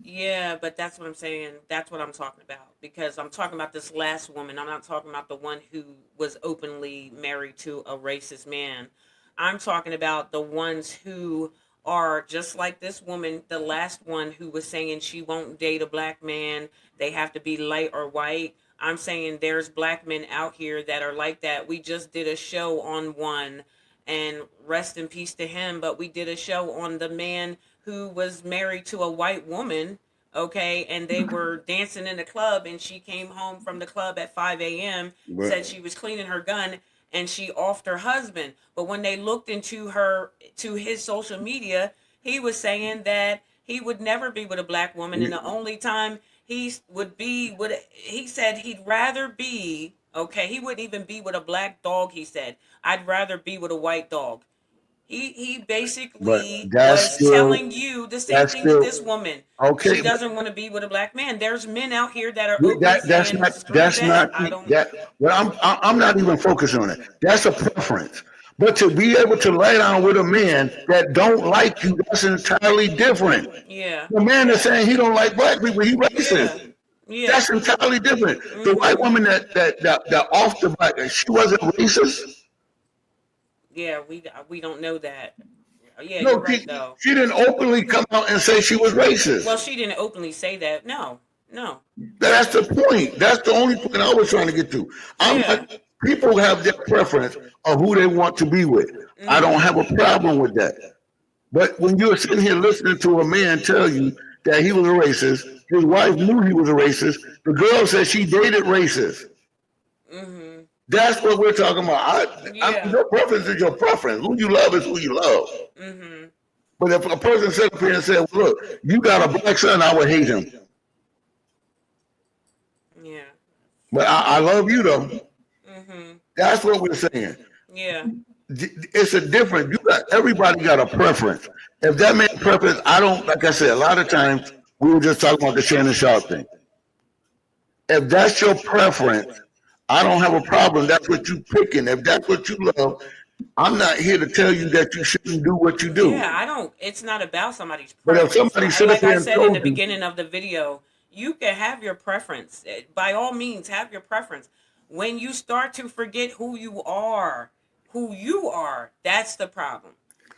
Yeah, but that's what I'm saying. That's what I'm talking about. Because I'm talking about this last woman. I'm not talking about the one who was openly married to a racist man. I'm talking about the ones who are just like this woman, the last one who was saying she won't date a black man. They have to be light or white. I'm saying there's black men out here that are like that. We just did a show on one, and rest in peace to him, but we did a show on the man who was married to a white woman, okay, and they were dancing in the club, and she came home from the club at 5 a.m., said she was cleaning her gun, and she offed her husband. But when they looked into his social media, he was saying that he would never be with a black woman, and the only time he said he'd rather be, okay, he wouldn't even be with a black dog, he said. I'd rather be with a white dog. He basically was telling you the same thing to this woman. Okay. She doesn't want to be with a black man. There's men out here that are I'm not even focusing on it. That's a preference. But to be able to lay down with a man that don't like you, that's entirely different. Yeah. The man that's saying he don't like black people, he racist. Yeah. That's entirely different. The white woman that off the black, she wasn't racist. Yeah, we don't know that. Yeah, No, you're right, though. she didn't openly come out and say she was racist. Well, she didn't openly say that. No. That's the point. That's the only point I was trying to get to. People have their preference of who they want to be with. I don't have a problem with that. But when you're sitting here listening to a man tell you that he was a racist, his wife knew he was a racist, the girl said she dated racists. That's what we're talking about. Your preference is your preference. Who you love is who you love. Mm-hmm. But if a person sat up here and said, well, look, you got a black son, I would hate him. Yeah. But I love you though. Mm-hmm. That's what we're saying. Yeah. It's a different. Everybody got a preference. If that man's preference, I don't. Like I said, a lot of times we were just talking about the Shannon Sharp thing. If that's your preference, I don't have a problem. That's what you picking. If that's what you love, I'm not here to tell you that you shouldn't do what you do. Yeah, I don't. It's not about somebody's preference. But if somebody sit like up I here said in the beginning of the video, you can have your preference. By all means, have your preference. When you start to forget who you are, that's the problem.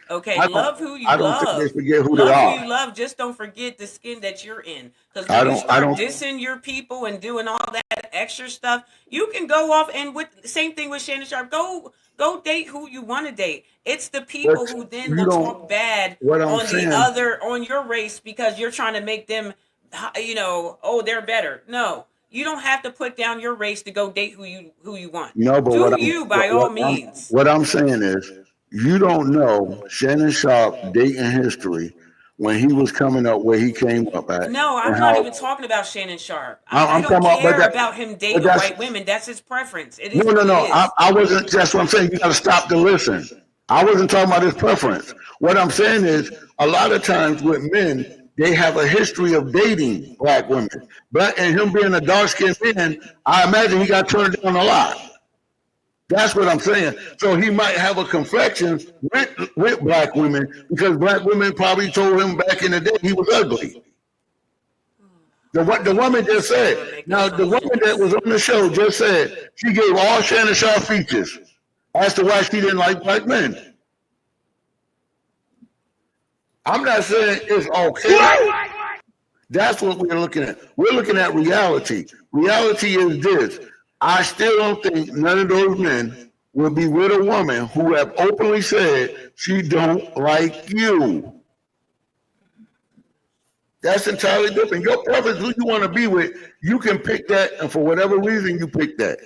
Okay, love who you love. I don't think they forget who love they are. Who you love. Just don't forget the skin that you're in. Because when you start dissing your people and doing all that extra stuff, you can go off and with same thing with Shannon Sharp. Go date who you want to date. It's the people who then will talk bad on your race because you're trying to make them, oh, they're better. No. You don't have to put down your race to go date who you want. No, but what I'm saying is, you don't know Shannon Sharp dating history when he was coming up where he came up at. No, I'm not even talking about Shannon Sharp. I don't care about him dating white women. That's his preference. It is no. I wasn't. That's what I'm saying. You got to stop to listen. I wasn't talking about his preference. What I'm saying is, a lot of times with men, they have a history of dating black women. And him being a dark-skinned man, I imagine he got turned down a lot. That's what I'm saying. So he might have a complexion with black women because black women probably told him back in the day he was ugly. The woman just said, now the woman that was on the show just said she gave all Shannon Sharp features as to why she didn't like black men. I'm not saying it's okay. That's what we're looking at. We're looking at reality. Reality is this. I still don't think none of those men will be with a woman who have openly said she don't like you. That's entirely different. Your preference, who you want to be with, you can pick that, and for whatever reason, you pick that.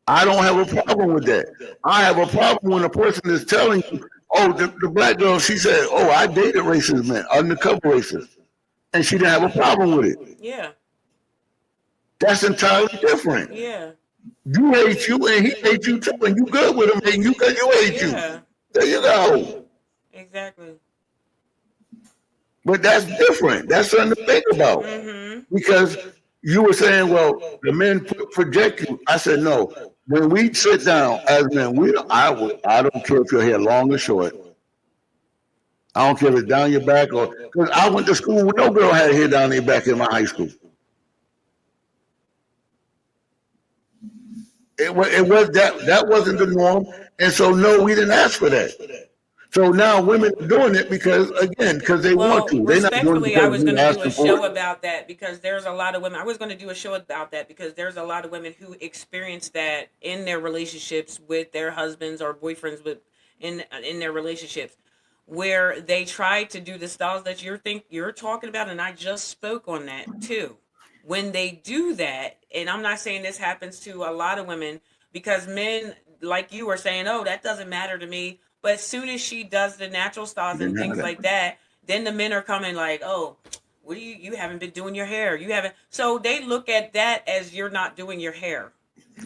I don't have a problem with that. I have a problem when a person is telling you, oh, the black girl, she said, oh, I dated racist men, undercover racist, and she didn't have a problem with it. Yeah. That's entirely different. Yeah. You hate you, and he hates you too, and you good with him, and you hate you. There you go. Exactly. But that's different. That's something to think about. Because you were saying, well, the men project you. I said, no. When we sit down as men, I don't care if your hair long or short. I don't care if it's down your back or, because I went to school where no girl had hair down their back in my high school. It was that wasn't the norm, and so no, we didn't ask for that. So now women are doing it because they want to. They're not doing it I was going to do a show it. about that because there's a lot of women. I was going to do a show about that because there's a lot of women who experience that in their relationships with their husbands or boyfriends in their relationships, where they try to do the styles that you're talking about, and I just spoke on that too. When they do that, and I'm not saying this happens to a lot of women, because men like you are saying, oh, that doesn't matter to me. But as soon as she does the natural styles and things like that, then the men are coming like, oh, what do you haven't been doing your hair. You haven't. So they look at that as you're not doing your hair.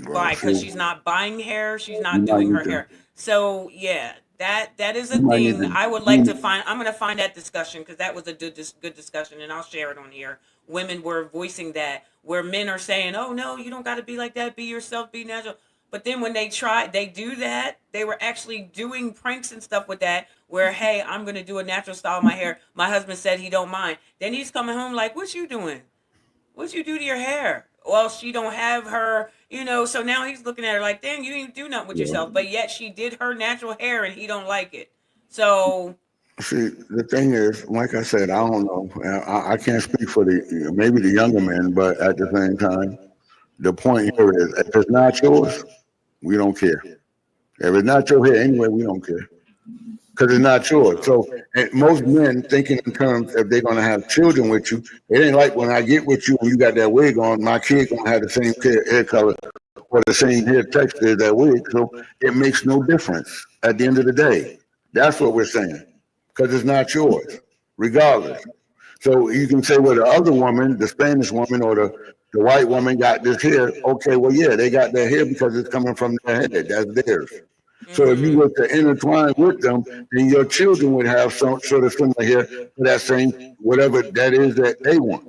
Why? Because she's not buying hair. She's not doing her hair. So yeah, that is a thing. I would like to find. I'm going to find that discussion because that was a good discussion, and I'll share it on here. Women were voicing that, where men are saying, oh no, you don't got to be like that. Be yourself. Be natural. But then when they do that, they were actually doing pranks and stuff with that, where, hey, I'm going to do a natural style of my hair. My husband said he don't mind. Then he's coming home like, what you doing? What you do to your hair? Well, she don't have her, so now he's looking at her like, dang, you didn't do nothing with yourself. But yet she did her natural hair and he don't like it. So. See, the thing is, like I said, I don't know. I can't speak for maybe the younger men, but at the same time, the point here is, if it's not yours, we don't care. If it's not your hair anyway, we don't care. Because it's not yours. So most men thinking in terms if they're going to have children with you, it ain't like when I get with you and you got that wig on, my kid going to have the same hair color or the same hair texture as that wig. So it makes no difference at the end of the day. That's what we're saying, because it's not yours, regardless. So you can say, well, the other woman, the Spanish woman or the white woman got this hair. Okay, well, yeah, they got their hair because it's coming from their head. That's theirs. So if you were to intertwine with them, then your children would have some sort of similar hair to that same whatever that is that they want.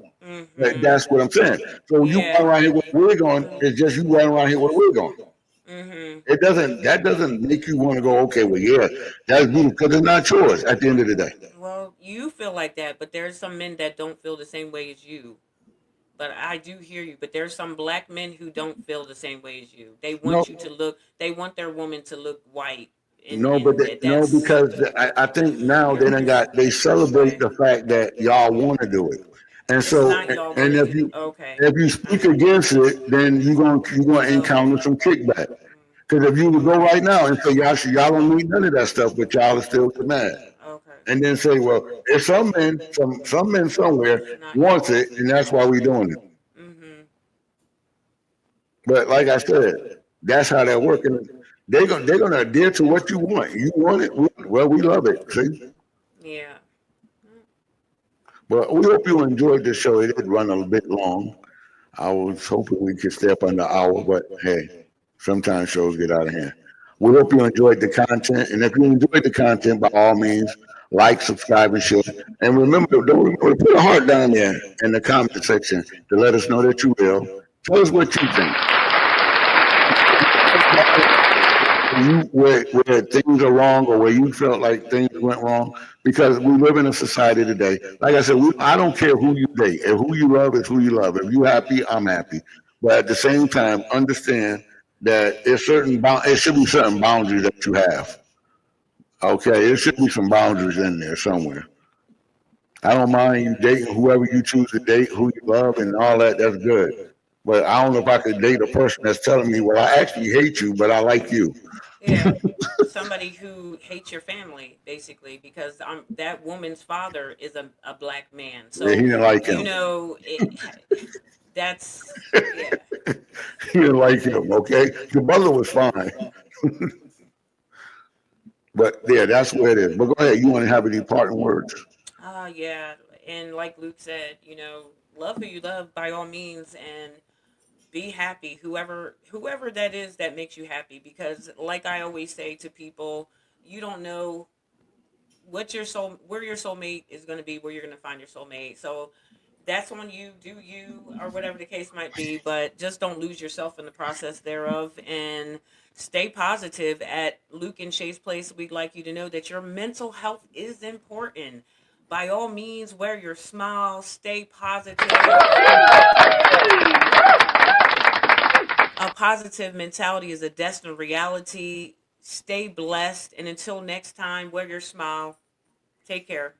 That's what I'm saying. So you run around here with a wig on, it's just you run around here with a wig on. It doesn't, that doesn't make you want to go, okay, well, yeah, that's beautiful, because it's not yours at the end of the day. Well, you feel like that, but there's some men that don't feel the same way as you. But I do hear you. But there's some black men who don't feel the same way as you. They want you to look. They want their woman to look white. No, but no, because I think now they celebrate the fact that y'all want to do it, and so and if you speak against it, then you're gonna encounter some kickback. Because if you would go right now and say y'all don't need none of that stuff, but y'all are still mad, and then say, well, if some men somewhere wants it, and that's why we're doing it. But like I said, that's how they're working. They're gonna adhere to what you want. You want it, well, we love it. See? Yeah. But we hope you enjoyed the show. It did run a bit long. I was hoping we could stay up under an hour, but hey, sometimes shows get out of hand. We hope you enjoyed the content, and if you enjoyed the content, by all means, like, subscribe, and share. And remember, don't remember to put a heart down there in the comment section to let us know that you will. Tell us what you think. Where things are wrong or where you felt like things went wrong, because we live in a society today. Like I said, I don't care who you date. If who you love is who you love. If you happy, I'm happy. But at the same time, understand that it should be certain boundaries that you have. Okay, there should be some boundaries in there somewhere. I don't mind you dating whoever you choose to date, who you love, and all that. That's good. But I don't know if I could date a person that's telling me, well, I actually hate you, but I like you. Yeah, somebody who hates your family, basically, because that woman's father is a black man. So yeah, he didn't like him. You know, that's he didn't like him. Okay, your brother was fine, but yeah, that's where it is. But go ahead. You want to have any parting words? Yeah, and like Luke said, love who you love by all means, and be happy, whoever that is that makes you happy, because like I always say to people, you don't know where your soulmate is going to be, where you're going to find your soulmate. So that's on you, do you, or whatever the case might be, but just don't lose yourself in the process thereof, and stay positive. At LUKE-N-SHAE'S place, we'd like you to know that your mental health is important. By all means, wear your smile, stay positive. A positive mentality is a destined reality. Stay blessed. And until next time, wear your smile. Take care.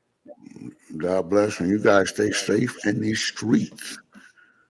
God bless, and you guys stay safe in these streets.